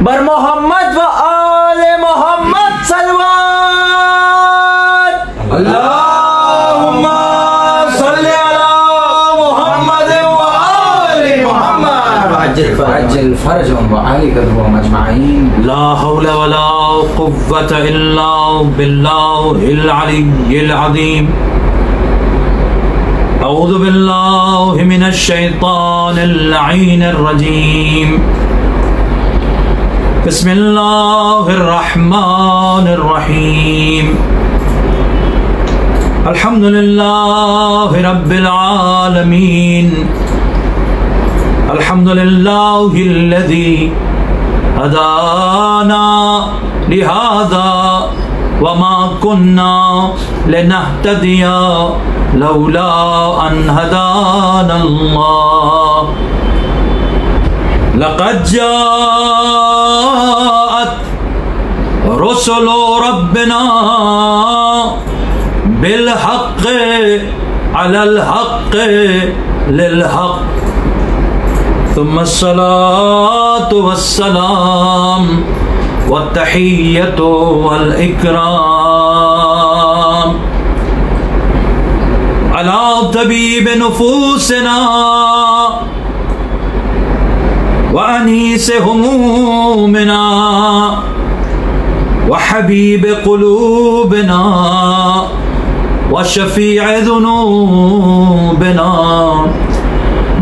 बर मोहम्मद व आले मोहम्मद सलवात अल्लाहुम्मा सल्ली अला मोहम्मद व आले मोहम्मद वअज्जिल फरजहुम व आलिकहुम अजमाइन। ला हौला वला कुव्वता इल्ला बिल्लाहिल अलिय्यिल अज़ीम। अऊज़ु बिल्लाहि मिनश शैतानिर लईनिर रजीम। बिस्मिल्लाहिर रहमानिर रहीम। अल्हम्दुलिल्लाहि रब्बिल आलमीन। अल्हम्दुलिल्लाहिल्लज़ी हदाना लिहाज़ा वमा कुन्ना लिनहतदिया लौला अन हदानल्लाह। लक़द जाअत रुसुलु रब्बिना बिल हक़्क़ अलल हक़्क़ लिल हक़्क़। तुम्मा अस्सलातु वस्सलाम वत्तहिय्यतु वल इकराम अला तबीब नुफूसिना व अनीस हुमूमिना व हबीब क़ुलूबिना व शफ़ीअ ज़ुनूबिना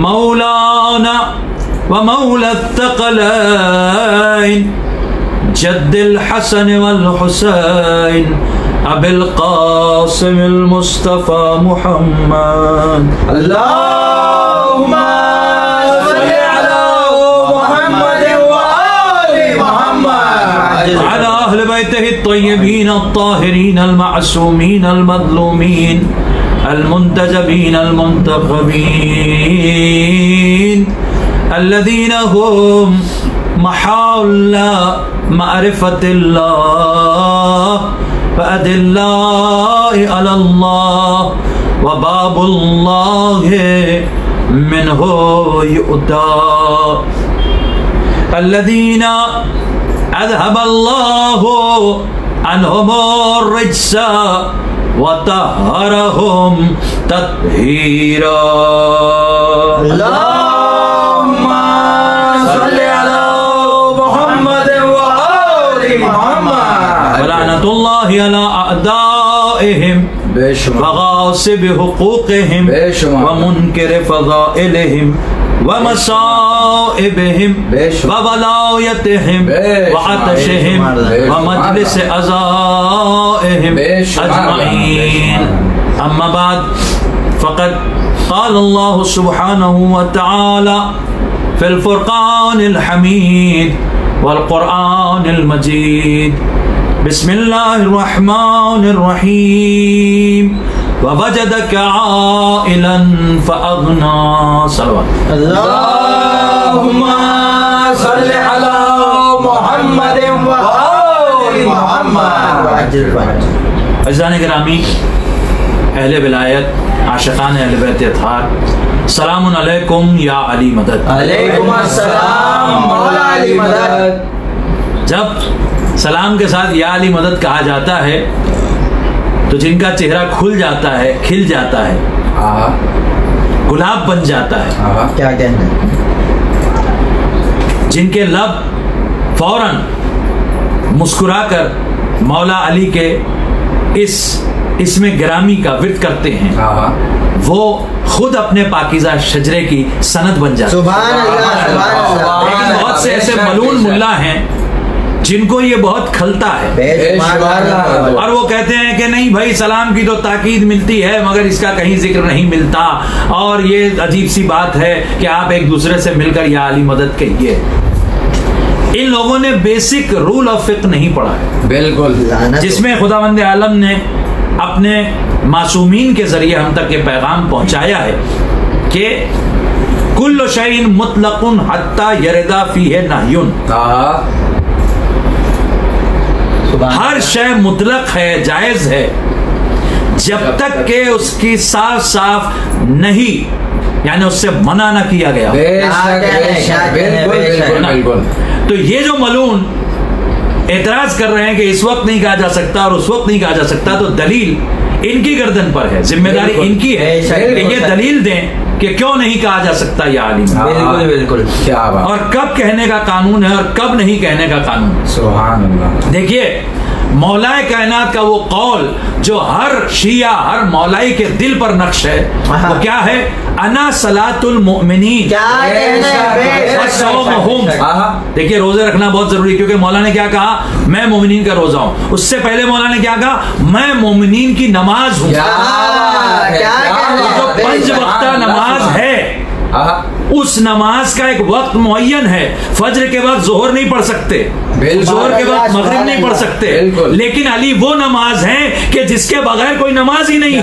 मौलाना व मौला अत्तक़लैन जद्दिल हसन वल हुसैन अबिल क़ासिमिल मुस्तफ़ा मुहम्मद। अल्लाहुम्मा सल्ली अला मोहम्मद व आले मोहम्मद अला अहले बैतिही अत्तय्यबीन अत्ताहिरीन अल-मअसूमीन अल-मज़लूमीन अल-मुंतजबीन अल-मुंतख़बीन अल्लज़ीना हुम महाउल्ला मारिफतिल्लाह व अदिल्लाहि अलल्लाह व बाबुल्लाहि मिन्हु युअता अल्लज़ीना अज़हबल्लाहु अन्हुमुर रिज्सा व तहहरहुम तत्हीरा। वलानतुल्लाहि अला अअदाइहिम व गासिब हुकूकिहिम व मुनकिर फ़ज़ाइलिहिम व मसाइबिहिम व वलायतिहिम व अतशिहिम व मजलिस अज़ाइहिम अजमईन। अम्मा बाद फ़क़द क़ाल अल्लाहु सुब्हानहु व तआला फ़िल फ़ुरक़ानिल हमीद वल क़ुरआनिल मजीद। बिस्मिल्लाहिर रहमानिर रहीम। ववजदक आइलन फ़अग़ना। सलवात। अल्लाहुम्मा सल्ली अला मोहम्मद व आले मोहम्मद। अज़ीज़ान गिरामी, अहले विलायत, आशिक़ान अहले बैत अत्हार, सलामुन अलैकुम या अली मदद। अलैकुम अस्सलाम मौला अली मदद। जब सलाम के साथ या अली मदद कहा जाता है तो जिनका चेहरा खुल जाता है, खिल जाता है, गुलाब बन जाता है, क्या कहना है, जिनके लब फौरन मुस्कुराकर मौला अली के इसमें गिरामी का विर्द करते हैं, वो खुद अपने पाकीज़ा शजरे की सनद बन जाते हैं। सुभान अल्लाह, सुभान अल्लाह। लेकिन बहुत से ऐसे मलून मुल्ला हैं जिनको ये बहुत खलता है और वो कहते हैं कि नहीं भाई, सलाम की तो ताकीद मिलती है मगर इसका कहीं जिक्र नहीं मिलता, और ये अजीब सी बात है कि आप एक दूसरे से मिलकर या अली मदद कहिए। इन लोगों ने बेसिक रूल ऑफ फिक्र नहीं पढ़ा है, बिल्कुल, जिसमें खुदावंद आलम ने अपने मासूमीन के जरिए हम तक ये पैगाम पहुंचाया है कि कुल्लु शैइन मुतलकुन हत्ता यरदा फीहे नह्युन, हर शय मुतलक है, जायज है, जब तक के उसकी साफ साफ नहीं, यानी उससे मना ना किया गया। तो ये जो मलून एतराज कर रहे हैं कि इस वक्त नहीं कहा जा सकता और उस वक्त नहीं कहा जा सकता, तो दलील इनकी गर्दन पर है, जिम्मेदारी इनकी है कि ये दलील दें कि क्यों नहीं कहा जा सकता ये आलिम। बिल्कुल बिल्कुल, क्या बात। और कब कहने का कानून है और कब नहीं कहने का कानून। सुभान अल्लाह। देखिए, मौलाए कायनात का वो कौल जो हर शिया, हर मौलाई के दिल पर नक्श है, वो क्या है? अना सलातुल मुमिनीन। देखिए, रोजे रखना बहुत जरूरी, क्योंकि मौला ने क्या कहा? मैं मोमिनीन का रोजा हूं। उससे पहले मौला ने क्या कहा? मैं मोमिनीन की नमाज हूं। जो पंच वक्ता नमाज है, उस नमाज का एक वक्त मुअय्यन है। फज्र के वक्त जोहर नहीं पढ़ सकते, जोहर के वक्त मगरिब नहीं पढ़ सकते, लेकिन अली वो नमाज है कि जिसके बगैर कोई नमाज ही नहीं है।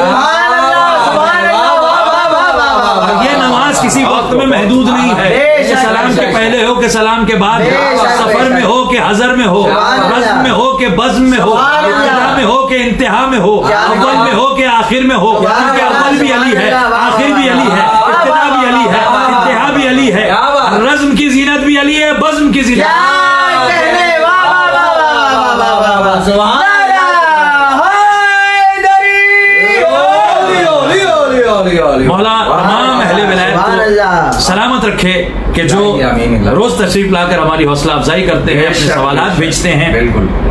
ये नमाज किसी वक्त में महदूद नहीं है, कि सलाम के पहले हो, कि सलाम के बाद, सफर में हो, कि हजर में हो, रज़्म में हो, कि बज़्म में हो, इब्तिदा में हो, कि इंतहा में हो, अव्वल में हो, कि आखिर में हो, क्योंकि अव्वल भी अली है, आखिर भी अली है, इब्तिदा भी अली है, इंतहा भी अली है, रज़्म की जीनत भी अली है, बज़्म की जीनत। मौला तमाम अहले विलायत को सलामत रखे कि जो रोज तशरीफ लाकर हमारी हौसला अफजाई करते हैं, अपने सवालात भेजते हैं,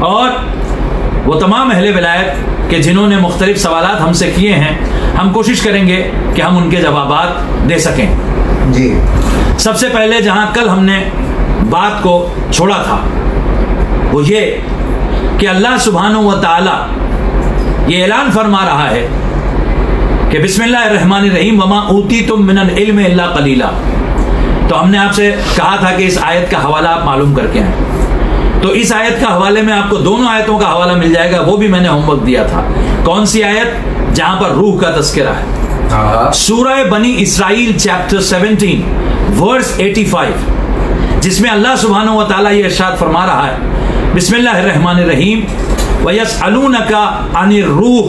और वो तमाम अहले विलायत के जिन्होंने मुख्तलिफ सवालात हमसे किए हैं, हम कोशिश करेंगे कि हम उनके जवाबात दे सकें। जी, सबसे पहले जहां कल हमने बात को छोड़ा था वो ये कि अल्लाह सुब्हानहू व तआला ये ऐलान फरमा रहा है कि बिस्मिल्लाहिर्रहमानिर्रहीम वमा ऊतीतुम मिनल इल्मि इल्ला कलीला। तो हमने आपसे कहा था कि इस आयत का हवाला आप मालूम करके आए, तो इस आयत का हवाले में आपको दोनों आयतों का हवाला मिल जाएगा, वो भी मैंने होमवर्क दिया था। कौन सी आयत? जहां पर रूह का तस्करा है, सूरह बनी इसराइल चैप्टर 17 वर्स 85, जिसमें अल्लाह सुब्हानहू व तआला ये इरशाद फरमा रहा है, बिस्मिल्लाहिर्रहमानिर्रहीम वयसअलूनका अनिर रूह।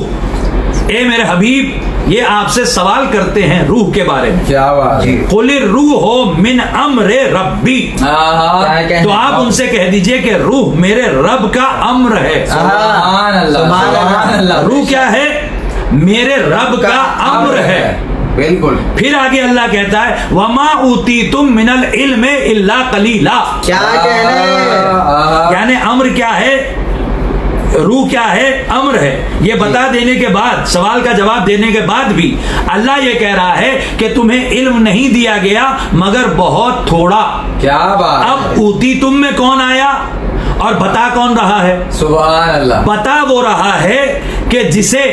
ए मेरे हबीब, ये आपसे सवाल करते हैं रूह के बारे में। क्या बात है। कुलिर रूह मिन अम्रे रब्बी। तो आप उनसे कह दीजिए कि रूह मेरे रब का अम्र है। सुभान अल्लाह। रूह क्या है? मेरे रब का अम्र है। बिल्कुल। फिर आगे अल्लाह कहता है वमा ऊतीतुम मिनल इल्मे इल्ला कलीला। क्या कहने? यानी अम्र क्या है, रूह क्या है, अम्र है। ये बता देने के बाद, सवाल का जवाब देने के बाद भी अल्लाह ये कह रहा है कि तुम्हें इल्म नहीं दिया गया मगर बहुत थोड़ा। क्या बात। अब ऊती तुम में कौन आया और बता कौन रहा है? सुभान अल्लाह। बता वो रहा है कि जिसे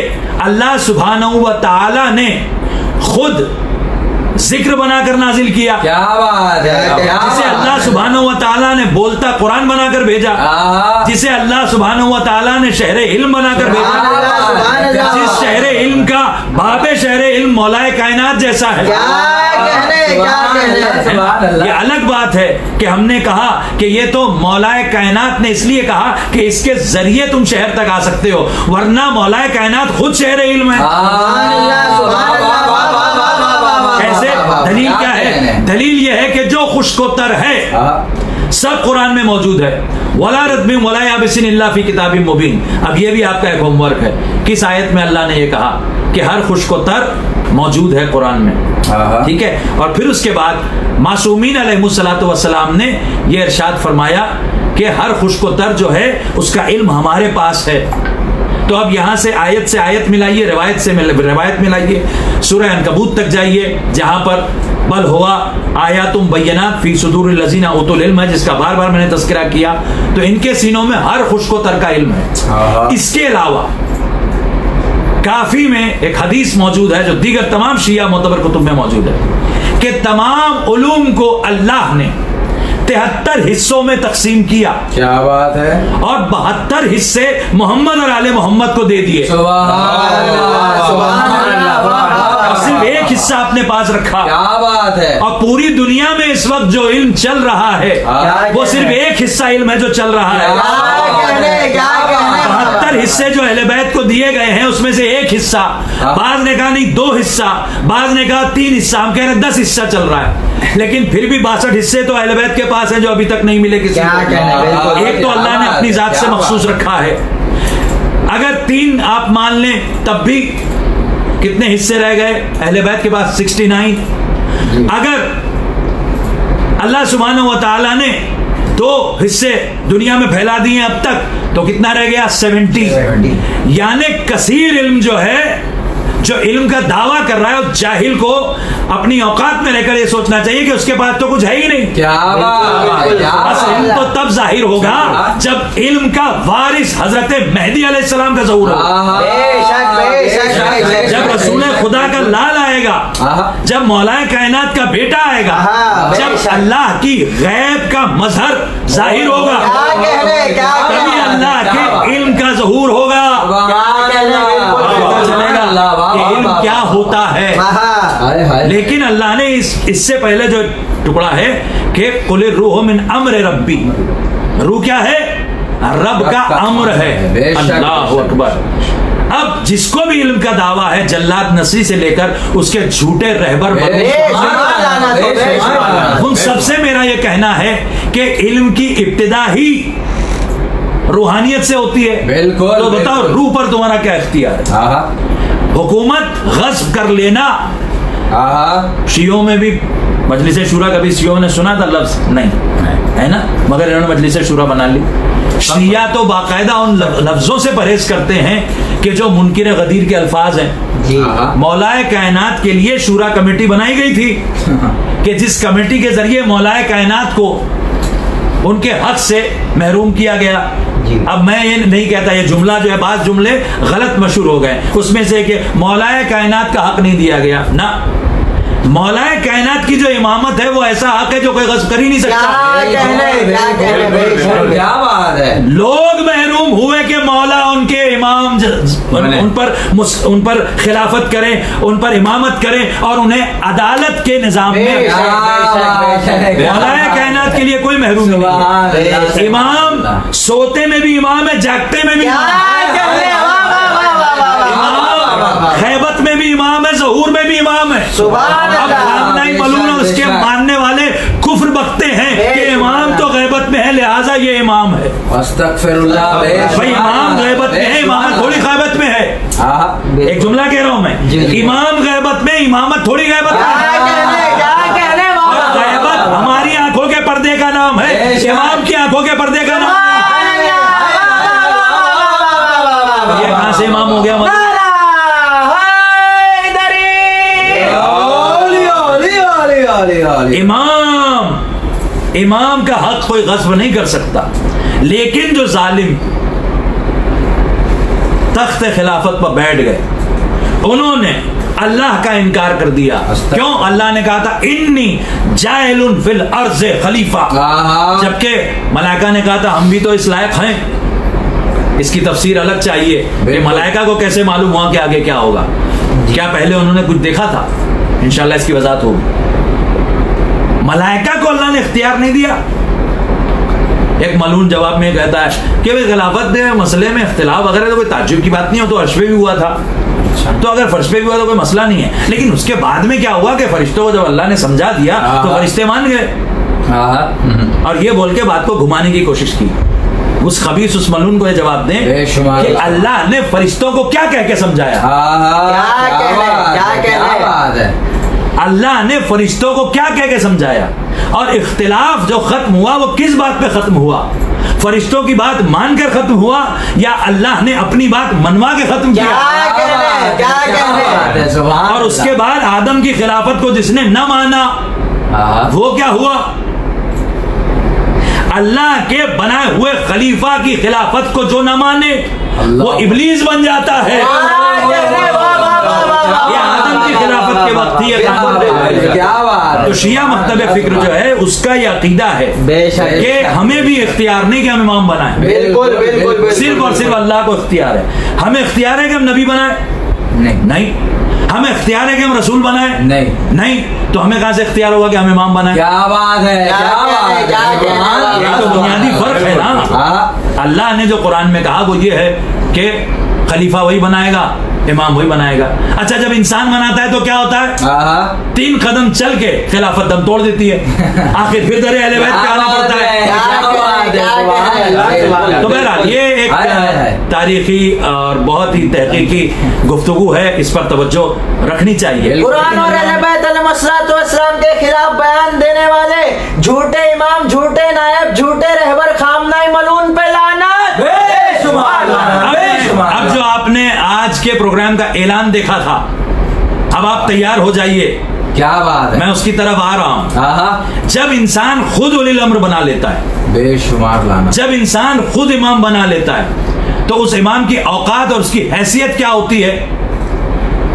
अल्लाह सुब्हानहू व तआला ने खुद जिक्र बनाकर नाजिल किया। क्या बात है। जिसे अल्लाह सुब्हानहू व तआला ने बोलता कुरान बनाकर भेजा, जिसे अल्लाह सुब्हानहू व तआला ने शहरे इल्म बनाकर भेजा, जिस शहरे इल्म का बाबे शहरे इल्म मौलाए कायनात जैसा है। ये अलग बात है कि हमने कहा कि ये तो मौलाए कायनात ने इसलिए कहा कि इसके जरिए तुम शहर तक आ सकते हो, वरना मौलाए कायनात खुद शहरे इल्म है। ऐसे दलील क्या है? दलील यह है कि जो खुशकोतर है सब कुरान में मौजूद है। वला रद्बिन वला याबिसिन इल्ला फी किताबिम मुबीन। अब ये भी आपका एक होमवर्क है, किस आयत में अल्लाह ने ये कहा कि हर खुशकोतर मौजूद है कुरान में। ठीक है। और फिर उसके बाद मासूमीन अलैहिमुस्सलातु वस्सलाम ने ये इरशाद फरमाया कि हर खुशकोतर जो है उसका इल्म हमारे पास है। तो अब यहाँ से आयत मिलाइए, रिवायत से रिवायत मिलाइए, सूरह अनकबूत तक जाइए जहाँ पर बल हुआ आयातुम बय्यनात फी सुदूरिल लज़ीना उतुल इल्म है, जिसका बार बार मैंने तज़किरा किया। तो इनके सीनों में हर खुशकोतर का इल्म है। इसके अलावा काफी में एक हदीस मौजूद है जो दीगर तमाम शिया मोतबर कुतुब में मौजूद है कि तमाम उलूम को अल्लाह ने 73 हिस्सों में तकसीम किया। क्या बात है। और 72 हिस्से मोहम्मद और आले मोहम्मद को दे दिए। सुभान अल्लाह। सिर्फ सिर्फ एक हिस्सा अपने पास रखा। क्या बात है। और पूरी दुनिया में इस वक्त जो इल्म चल रहा है वो सिर्फ एक हिस्सा इल्म है जो चल रहा है। 72 हिस्से जो अहले बैत को दिए गए हैं उसमें से एक हिस्सा, बाद ने कहा नहीं 2 हिस्सा, बाद ने कहा 3 हिस्सा, हम कह रहे हैं 10 हिस्सा चल रहा है। लेकिन फिर भी 62 हिस्से तो अहले बैत के पास हैं जो अभी तक नहीं मिले किसी को। एक तो अल्लाह ने अपनी जात से मखसूस रखा है। अगर 3 आप मान लें तब भी कितने हिस्से रह गए अहले बैत के पास? 69। अगर अल्लाह सुब्हानहू व तआला ने 2 हिस्से दुनिया में फैला दिए अब तक तो कितना रह गया? 70। यानी कसीर इल्म जो है, जो इल्म का दावा कर रहा है उस जाहिल को अपनी औकात में रहकर ये सोचना चाहिए कि उसके पास तो कुछ है ही नहीं। क्या बात। बस इल्म तो तब जाहिर होगा जब इल्म का वारिस हजरत मेहदी अलैहिस्सलाम का ज़हूर होगा, जब रसूल खुदा का लाल आएगा, जब मौलाए कायनात का बेटा आएगा, जब अल्लाह की गैब का मजहर जाहिर होगा, तभी अल्लाह के इल्म का ज़हूर होगा। इल्म क्या होता है। लेकिन अल्लाह ने इससे पहले जो टुकड़ा है कि कुल रूह मिन अम्र रब्बी, रूह क्या है? रब का अम्र है। अल्लाह अकबर। अब जिसको भी इल्म का दावा है, जल्लाद नसी से लेकर उसके झूठे रहबर उन सबसे मेरा ये कहना है कि इल्म की इब्तिदा ही रूहानियत से होती है। बिल्कुल। तो बताओ रूह पर तुम्हारा क्या इख्तियार है? हुकूमत गस्ब कर लेना। शियों में भी मजलिस शूरा, कभी शियों ने सुना था लफ्ज? नहीं, है ना, मगर इन्होंने मजलिस शूरा बना ली। शिया तो बाकायदा उन लफ्जों से परहेज करते हैं कि जो मुनकिर गदीर के अल्फाज हैं। मौलाए कायनात के लिए शूरा कमेटी बनाई गई थी कि जिस कमेटी के जरिए मौलाए कायनात को उनके हक से महरूम किया गया। अब मैं ये नहीं कहता, ये जुमला जो है, बात जुमले गलत मशहूर हो गए उसमें से कि मौलाए कायनात का हक नहीं दिया गया ना। मौलाए कायनात की जो इमामत है वो ऐसा हक है जो कोई गस्ब कर ही नहीं सकता। क्या बात है। लोग महरूम हुए कि मौला उनके इमाम उन पर खिलाफत करें, उन पर इमामत करें और उन्हें अदालत के निजाम में। मौलाए कायनात के लिए कोई महरूम नहीं। इमाम सोते में भी इमाम है, जागते में भी खैबत में भी इमाम है, ज़हूर में भी इमाम है। अब खामनाई मलून और उसके मानने वाले कुफ्र बकते हैं कि इमाम तो गैबत में है लिहाजा ये इमाम है। अस्तगफिरुल्लाह। भाई इमाम गैबत में है, इमामत थोड़ी गैबत में है। एक जुमला कह रहा हूं मैं, इमाम गैबत में, इमामत थोड़ी गैबत में है। गैबत हमारी आंखों के पर्दे का नाम है, इमाम की आंखों के पर्दे का नाम नहीं। ये कहां से इमाम हो गया? इमाम का हक कोई गस्ब नहीं कर सकता। लेकिन जो जालिम तख्त खिलाफत पर बैठ गए, उन्होंने अल्लाह का इनकार कर दिया। क्यों? अल्लाह ने कहा था इन्नी जाइलुन फिल अर्ज़ खलीफा, जबकि मलाइका ने कहा था हम भी तो इस लायक हैं। इसकी तफसीर अलग चाहिए कि मलाइका को कैसे मालूम हुआ कि आगे क्या होगा। क्या पहले उन्होंने कुछ देखा था? इंशाल्लाह इसकी वजाहत होगी। मलाइका को अल्लाह ने इख्तियार नहीं दिया। एक मलून जवाब में कहता है कि खिलाफत मसले में इख्तिलाफ वगैरह तो कोई ताज्जुब की बात नहीं हो, तो अर्श पे भी हुआ था, तो अगर फर्श पे भी हुआ तो कोई मसला नहीं है। लेकिन उसके बाद में क्या हुआ कि फरिश्तों को जब अल्लाह ने समझा दिया तो फरिश्ते मान गए और ये बोल के बात को घुमाने की कोशिश की। उस खबीस उस मलून को ये जवाब दें कि अल्लाह ने फरिश्तों को क्या कह के समझाया। अल्लाह ने फरिश्तों को क्या कह के समझाया और इख्तिलाफ जो खत्म हुआ वो किस बात पे खत्म हुआ? फरिश्तों की बात मानकर खत्म हुआ या अल्लाह ने अपनी बात मनवा के खत्म किया? और उसके बाद आदम की खिलाफत को जिसने न माना वो क्या हुआ? अल्लाह के बनाए हुए खलीफा की खिलाफत को जो न माने वो इब्लीस बन जाता है। ये आदम की खिलाफत के वक्त थी। क्या बात। तो शिया मकतब फिक्र जो है उसका ये अकीदा है कि हमें भी इख्तियार नहीं कि हम इमाम बनाए। बिल्कुल बिल्कुल। सिर्फ और सिर्फ अल्लाह को इख्तियार है। हमें इख्तियार है कि हम नबी बनाए? नहीं। हमें इख्तियार है कि हम रसूल बनाए? नहीं, तो हमें कहां से इख्तियार होगा कि हम इमाम बनाए? क्या बात है, क्या बात है, ये तो बुनियादी फर्क है ना। अल्लाह ने जो कुरान में कहा वो ये है कि खलीफा वही बनाएगा, इमाम वही बनाएगा। अच्छा, जब इंसान बनाता है तो क्या होता है? 3 कदम चल के खिलाफत दम तोड़ देती है, आखिर फिर दरे अहले बैत पे आना पड़ता है। तो बहरहाल ये एक तारीखी और बहुत ही तहकीकी गुफ्तगू है, इस पर तवज्जो रखनी चाहिए। कुरान और अहले बैत अलैहिस्सलाम के खिलाफ बयान देने वाले झूठे इमाम, झूठे नायब, झूठे रहबर खामनाई मलून पे लानत। अब जो आपने आज के प्रोग्राम का ऐलान देखा था, अब आप तैयार हो जाइए। क्या बात है, मैं उसकी तरफ आ रहा हूं। जब इंसान खुद उलिल अम्र बना लेता है, बेशुमार लाना, जब इंसान खुद इमाम बना लेता है, तो उस इमाम की औकात और उसकी हैसियत क्या होती है,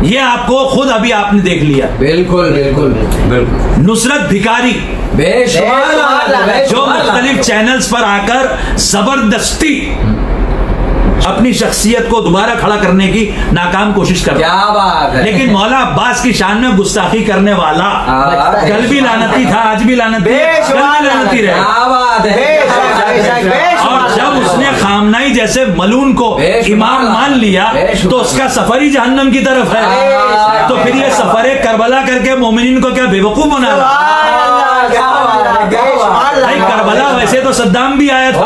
ये आपको खुद अभी आपने देख लिया। बिल्कुल बिल्कुल बिल्कुल। नुसरत भिखारी बेशुमार जो मुख्तलिफ चैनल्स पर आकर जबरदस्ती अपनी शख्सियत को दोबारा खड़ा करने की नाकाम कोशिश कर, क्या बात है, लेकिन मौला अब्बास की शान में गुस्ताखी करने वाला कल भी लानती था, आज भी लानती रहे। क्या बात है। और जब उसने खामनाई जैसे मलून को इमाम मान लिया तो उसका सफर ही जहन्नम की तरफ है। तो फिर ये सफर करबला करके मोमिनीन को क्या बेवकूफ बना रहा? भाई करबला वैसे तो सद्दाम भी आया था,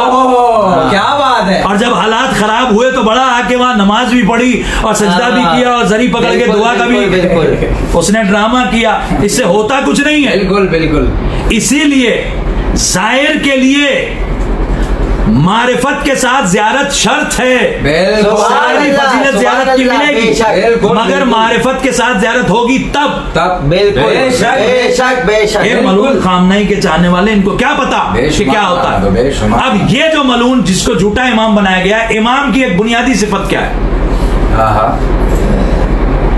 क्या बात है। और जब हालात खराब हुए तो बड़ा आके वहां नमाज भी पढ़ी और सजदा भी किया और जरी पकड़ के दुआ का भी उसने ड्रामा किया। इससे होता कुछ नहीं है। बिल्कुल बिल्कुल। इसीलिए जाहिर के लिए मारिफत के साथ जियारत शर्त है। सारी फजीलत जियारत की मिलेगी, मगर मारिफत के साथ जियारत होगी तब। बिल्कुल, ये मलून खामनाई के चाहने वाले, इनको क्या पता कि क्या होता है। अब ये जो मलून जिसको झूठा इमाम बनाया गया, इमाम की एक बुनियादी सिफत क्या है?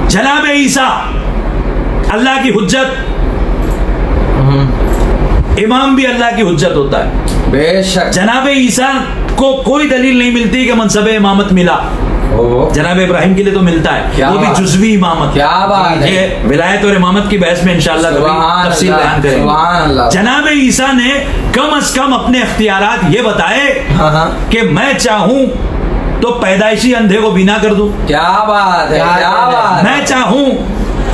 जनाब ईसा अल्लाह की हुज्जत, इमाम भी अल्लाह की हुज्जत होता है। बेशक। जनाब ईसा को कोई दलील नहीं मिलती कि मनसब इमामत मिला, जनाब इब्राहिम के लिए तो मिलता है, वो भी जुज़वी इमामत। क्या बात है। ये विलायत और इमामत की बहस में इंशाअल्लाह तफसील बयान करेंगे। जनाब ईसा ने कम अज कम अपने इख्तियारात ये बताए कि मैं चाहूं तो पैदाइशी अंधे को बीना कर दूं। क्या बात है, क्या बात। मैं चाहूं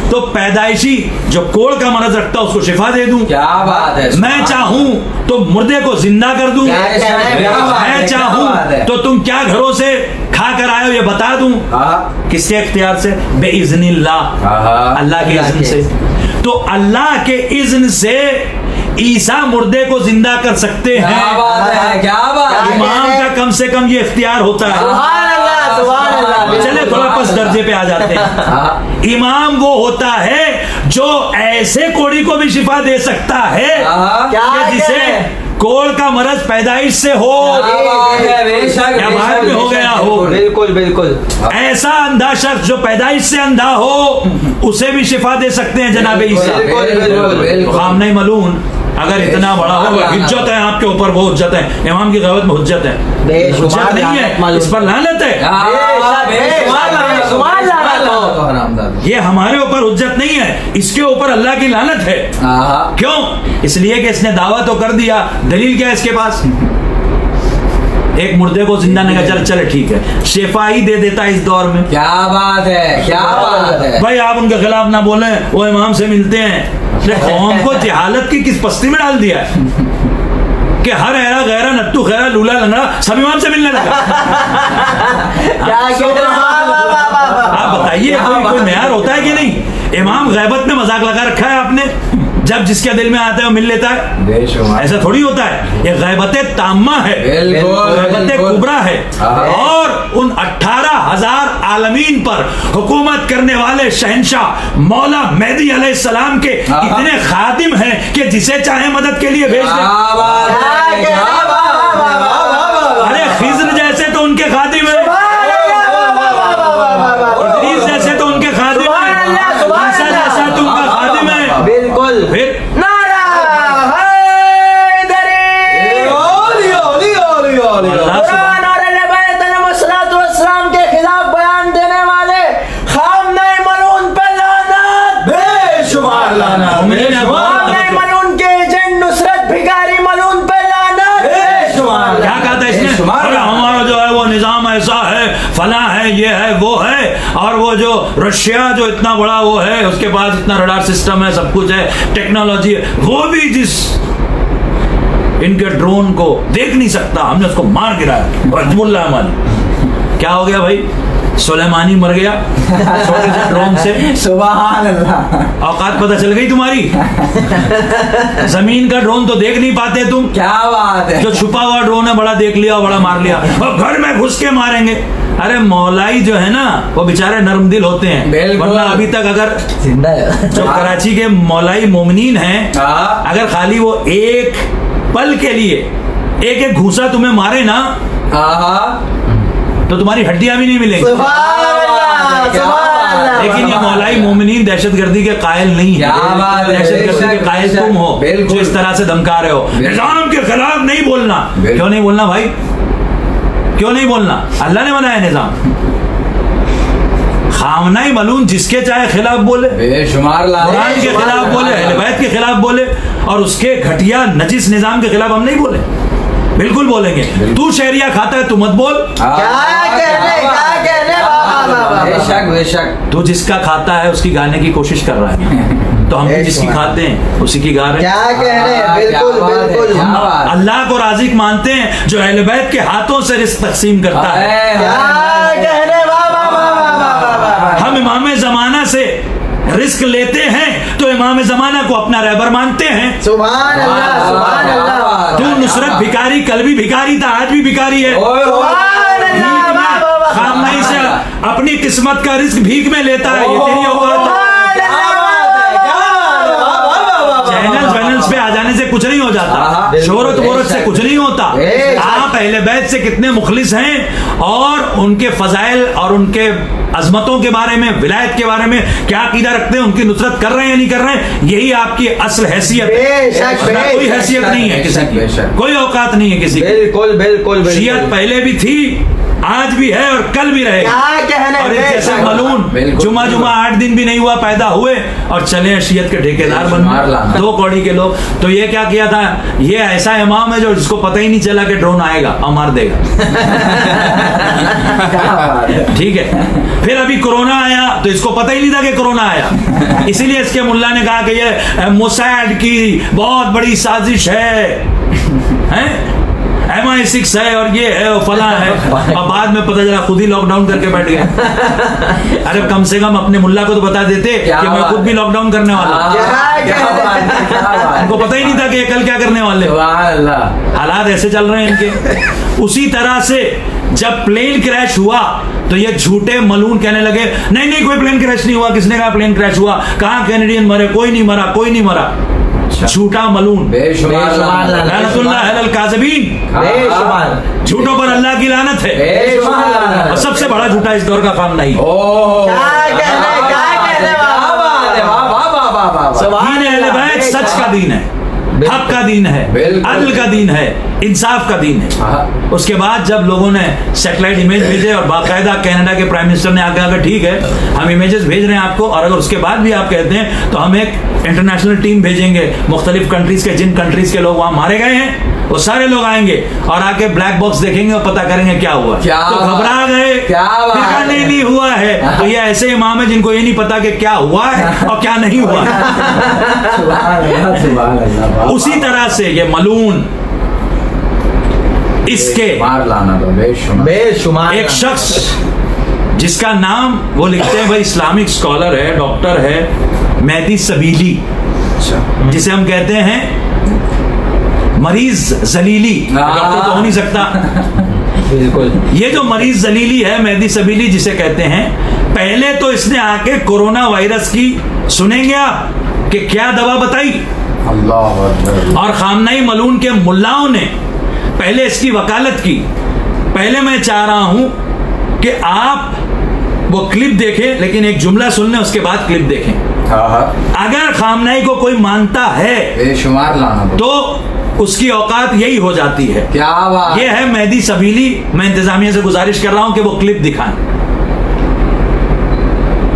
तो पैदाइशी जो कोड़ का मरज रखता उसको शिफा दे दूं। क्या बात है। मैं चाहूं तो मुर्दे को जिंदा कर दूं। मैं चाहूं तो तुम क्या घरों से खा कर आए हो ये बता दूं। किसके इख्तियार से? बेइज़्निल्लाह, अल्लाह के इज़्न से। तो अल्लाह के इज़्न से ईसा मुर्दे को जिंदा कर सकते हैं। क्या बात है, क्या बात। इमाम का कम से कम ये इख्तियार होता है। चले थोड़ा पस दर्जे पे आ जाते हैं। इमाम वो होता है जो ऐसे कोड़ी को भी शिफा दे सकता है कि जिसे कोड़ का मरज पैदाइश से हो या बाद में हो गया हो। बिल्कुल बिल्कुल। ऐसा अंधा शख्स जो पैदाइश से अंधा हो उसे भी शिफा दे सकते हैं जनाब ईसा। खामनाई मलून अगर इतना बड़ा हो, हुज्जत है आपके ऊपर, वो हुज्जत है। इमाम की ग़ैबत में हुज्जत है, हुज्जत नहीं है, इस पर लानत है। ये हमारे ऊपर हुज्जत नहीं है, इसके ऊपर अल्लाह की लानत है। क्यों? इसलिए कि इसने दावा तो कर दिया, दलील क्या है इसके पास? एक मुर्दे को जिंदा नहीं कर, चले ठीक है, शिफा ही दे देता इस दौर में। क्या बात है, क्या बात है। भाई आप उनके खिलाफ ना बोले, वो इमाम से मिलते हैं। कौम को जहालत की किस पस्ती में डाल दिया है कि हर ऐरा गैरा नट्टू खैरा लूला लंगड़ा सब इमाम से मिलने लगा। आप बताइए कोई मेयार होता है कि नहीं? इमाम गैबत में मजाक लगा रखा है आपने, जब जिसके दिल में आता है वो मिल लेता है। ऐसा थोड़ी होता है, ये गैबत ताम्मा है, गैबत कुबरा है। और उन 18,000 आलमीन पर हुकूमत करने वाले शहंशाह मौला मेहदी अलैहिस्सलाम के इतने खादिम हैं कि जिसे चाहे मदद के लिए भेज दें। अरे खिज़्र जैसे तो उनके खादिम है, इदरीस जैसे तो उनके खादिम है, मूसा जैसा तो उनका खादिम है। बिल्कुल। फिर के खिलाफ बयान देने वाले खामनाई मलून पे और वो जो रशिया जो इतना बड़ा वो है, उसके पास इतना रडार सिस्टम है, सब कुछ है, टेक्नोलॉजी है, वो भी जिस इनके ड्रोन को देख नहीं सकता, हमने उसको मार गिराया हिजबुल्लाह हमारी। क्या हो गया भाई? सुलेमानी मर गया छोटे से ड्रोन से। सुभान अल्लाह। औकात पता चल गई तुम्हारी। जमीन का ड्रोन तो देख नहीं पाते तुम, क्या बात है। जो छुपा हुआ ड्रोन है बड़ा देख लिया, बड़ा मार लिया, और घर में घुस के मारेंगे। अरे मौलाई जो है ना, वो बेचारे नरम दिल होते हैं, बिल्कुल। वरना अभी तक अगर जिंदा है। जो कराची के मौलाई मोमिनीन हैं, हाँ। अगर खाली वो एक पल के लिए एक एक घूसा तुम्हें मारे ना, तो तुम्हारी हड्डियां भी नहीं मिलेंगी। सुभान अल्लाह, सुभान अल्लाह। लेकिन ये मौलाई मोमिनीन दहशतगर्दी के कायल नहीं है। क्या बात है। दहशतगर्दी के कायल तुम हो, बिल्कुल। जो इस तरह से धमका रहे हो। निजाम के खिलाफ नहीं बोलना। क्यों नहीं बोलना भाई? क्यों नहीं बोलना? अल्लाह ने बनाया निजाम। खामनाई मलून जिसके चाहे खिलाफ बोले, बेशुमार कुरान के खिलाफ बोले, अहले बैत के खिलाफ बोले, और उसके घटिया नजिस निजाम के खिलाफ हम नहीं बोले, बिल्कुल बोलेंगे। तू शहरिया खाता है, तू मत बोल। क्या कहने वाह, वाह, वाह। बेशक बेशक। तू जिसका खाता है उसकी गाने की कोशिश कर रहा है, तो हम भी जिसकी खाते हैं उसी की गा रहे हैं। क्या कहने, बिल्कुल बिल्कुल। हम अल्लाह को राजिक मानते हैं जो अहले बैत के हाथों से रिस्क तकसीम करता है। क्या कहने वाह, वाह, वाह, वाह, वाह, वाह। हम इमाम जमाना से रिस्क लेते हैं तो इमाम जमाना को अपना रहबर मानते हैं। सुभान अल्लाह, सुभान अल्लाह। तू नुसरत भिखारी कल भी भिखारी था, आज भी भिखारी है। सुभान अल्लाह, वाह, वाह, वाह। खामनाई से अपनी किस्मत का रिस्क भीख में लेता है, ये तेरी औकात है। चैनल्स पे आ जाने से कुछ नहीं हो जाता, शोहरत वोरत से कुछ नहीं होता। आप अहले बैत से कितने मुखलिस हैं और उनके फजाइल और उनके अजमतों के बारे में, विलायत के बारे में क्या अकीदा रखते हैं, उनकी नुसरत कर रहे हैं या नहीं कर रहे हैं, यही आपकी असल हैसियत है। कोई हैसियत नहीं है किसी की, कोई औकात नहीं है किसी की। बिल्कुल बिल्कुल। शियत पहले भी थी, आज भी है और कल भी रहेगा। क्या कहने, और एक जैसे मलून जुमा 8 दिन भी नहीं हुआ पैदा हुए और चले शियत के ठेकेदार बन गए, 2 कौड़ी के लोग। तो ये क्या किया था? ये ऐसा इमाम है जो जिसको पता ही नहीं चला कि ड्रोन आएगा और मार देगा। ठीक है। फिर अभी कोरोना आया तो इसको पता ही नहीं था कि कोरोना आया, इसीलिए इसके मुल्ला ने कहा कि ये मोसाद की बहुत बड़ी साजिश है, MI6 है और ये है और फला है, और बाद में पता चला खुद ही लॉकडाउन करके बैठ गए। अरे कम से कम अपने मुल्ला को तो बता देते कि मैं खुद भी लॉकडाउन करने वाला हूं। उनको पता ही नहीं था कि कल क्या करने वाले। हालात ऐसे चल रहे हैं इनके। उसी तरह से जब प्लेन क्रैश हुआ तो ये झूठे मलून कहने लगे नहीं नहीं कोई प्लेन क्रैश नहीं हुआ। किसने कहा प्लेन क्रैश हुआ? कहां कैनेडियन मरे? कोई नहीं मरा, कोई नहीं मरा। झूठा मलून। झूठों पर अल्लाह की लानत है। और सबसे बड़ा झूठा इस दौर का काम नहीं। दीन अहले बैत सच का दीन है, हक का दीन है, अदल का दीन है, इंसाफ का दीन है। उसके बाद जब लोगों ने सैटेलाइट इमेज भेजे और बाकायदा कनाडा के प्राइम मिनिस्टर ने आकर कहा ठीक है हम इमेजेस भेज रहे हैं आपको, और अगर उसके बाद भी आप कहते हैं तो हम एक इंटरनेशनल टीम भेजेंगे मुख्तलिफ कंट्रीज के, जिन कंट्रीज के लोग वहां मारे गए हैं वो सारे लोग आएंगे और आके ब्लैक बॉक्स देखेंगे और पता करेंगे क्या हुआ। तो घबरा गए, फिर कहा नहीं हुआ है। तो ये ऐसे इमाम है जिनको ये नहीं पता कि क्या हुआ है और क्या नहीं हुआ है। उसी तरह से ये मलून इसके बेशुमार एक शख्स जिसका नाम वो लिखते हैं भाई इस्लामिक स्कॉलर है, डॉक्टर है, मेहदी सबीली, जिसे हम कहते हैं मरीज जलीली। डॉक्टर तो हो नहीं सकता। बिल्कुल। ये जो मरीज जलीली है मेहदी सबीली जिसे कहते हैं, पहले तो इसने आके कोरोना वायरस की सुनेंगे आप कि क्या दवा बताई, और खामनाई मलून के मुल्लाओं ने पहले इसकी वकालत की। पहले मैं चाह रहा हूं कि आप वो क्लिप देखें, लेकिन एक जुमला सुन लें उसके बाद क्लिप देखें। अगर खामनाई को कोई मानता है बेशुमार लाना तो उसकी औकात यही हो जाती है। क्या बात। ये है मेहदी सबीली। मैं इंतजामिया से गुजारिश कर रहा हूं कि वो क्लिप दिखाएं।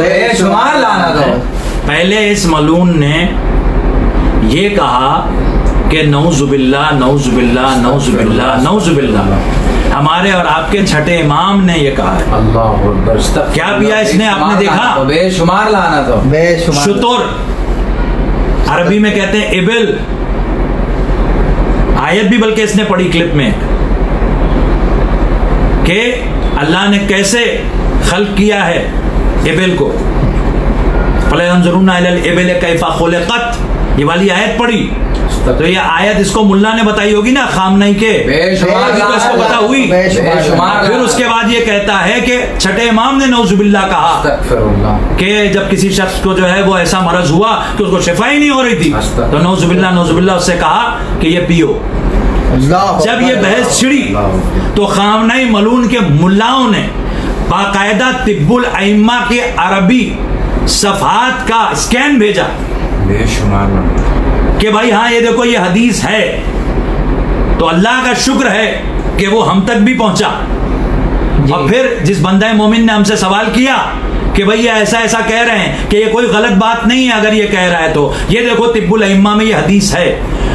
बेशुमार लानत हो। पहले इस मलून ने ये कहा कि नऊजुबिल्ला नऊजुबिल्ला नऊजुबिल्ला नऊजुबिल्ला, हमारे और आपके छठे इमाम ने ये कहा है। अल्लाह अकबर। अस्तगफिरुल्लाह। क्या पिया इसने, आपने देखा? बेशुमार लानत हो। बेशुमार। शुतुर अरबी में कहते हैं इबिल। आयत भी बल्कि इसने पढ़ी क्लिप में कि अल्लाह ने कैसे खल्क किया है इबिल को। ये वाली आयत पढ़ी तो ये आयत इसको मुल्ला ने बताई होगी ना, खामनई के, बेशुमार तो इसको पता हुई। बेशुमार। फिर उसके बाद ये कहता है कि छठे इमाम ने नऊजुबिल्लाह कहा अस्तगफिरुल्लाह। कि जब किसी शख्स को जो है वो ऐसा मरज हुआ कि उसको शिफा ही नहीं हो रही थी, तो नऊजुबिल्लाह नऊजुबिल्लाह उससे कहा कि ये पियो। जब ये बहस छिड़ी तो खामनई मलून के मुल्लाओं ने बाकायदा तिब्बुल अइम्मा के अरबी सफात का स्कैन भेजा बेशुमार कि भाई हाँ ये देखो ये हदीस है। तो अल्लाह का शुक्र है कि वो हम तक भी पहुंचा। और फिर जिस बंदा मोमिन ने हमसे सवाल किया कि भाई ये ऐसा ऐसा कह रहे हैं कि ये कोई गलत बात नहीं है, अगर ये कह रहा है तो ये देखो तिब्बुल अइम्मा में ये हदीस है।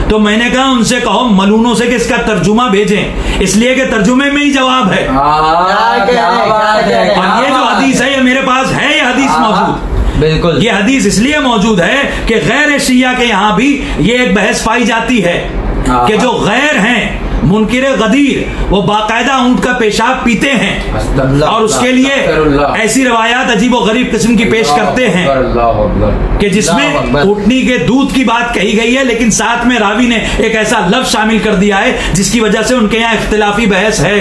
तो मैंने कहा उनसे कहो मलूनों से कि इसका तर्जुमा भेजें, इसलिए कि तर्जुमे में ही जवाब है। और ये जो हदीस है ये मेरे पास है, ये हदीस मौजूद। बिल्कुल। ये हदीस इसलिए मौजूद है कि गैर शिया के यहाँ भी ये एक बहस पाई जाती है कि जो गैर हैं मुनकिर गदीर वो बाकायदा ऊंट का पेशाब पीते हैं और उसके लिए ऐसी रवायात अजीब व गरीब किस्म की पेश करते हैं कि जिसमें ऊँटनी के दूध की बात कही गई है, लेकिन साथ में रावी ने एक ऐसा लफ्ज शामिल कर दिया है जिसकी वजह से उनके यहाँ इख्तिलाफी बहस है।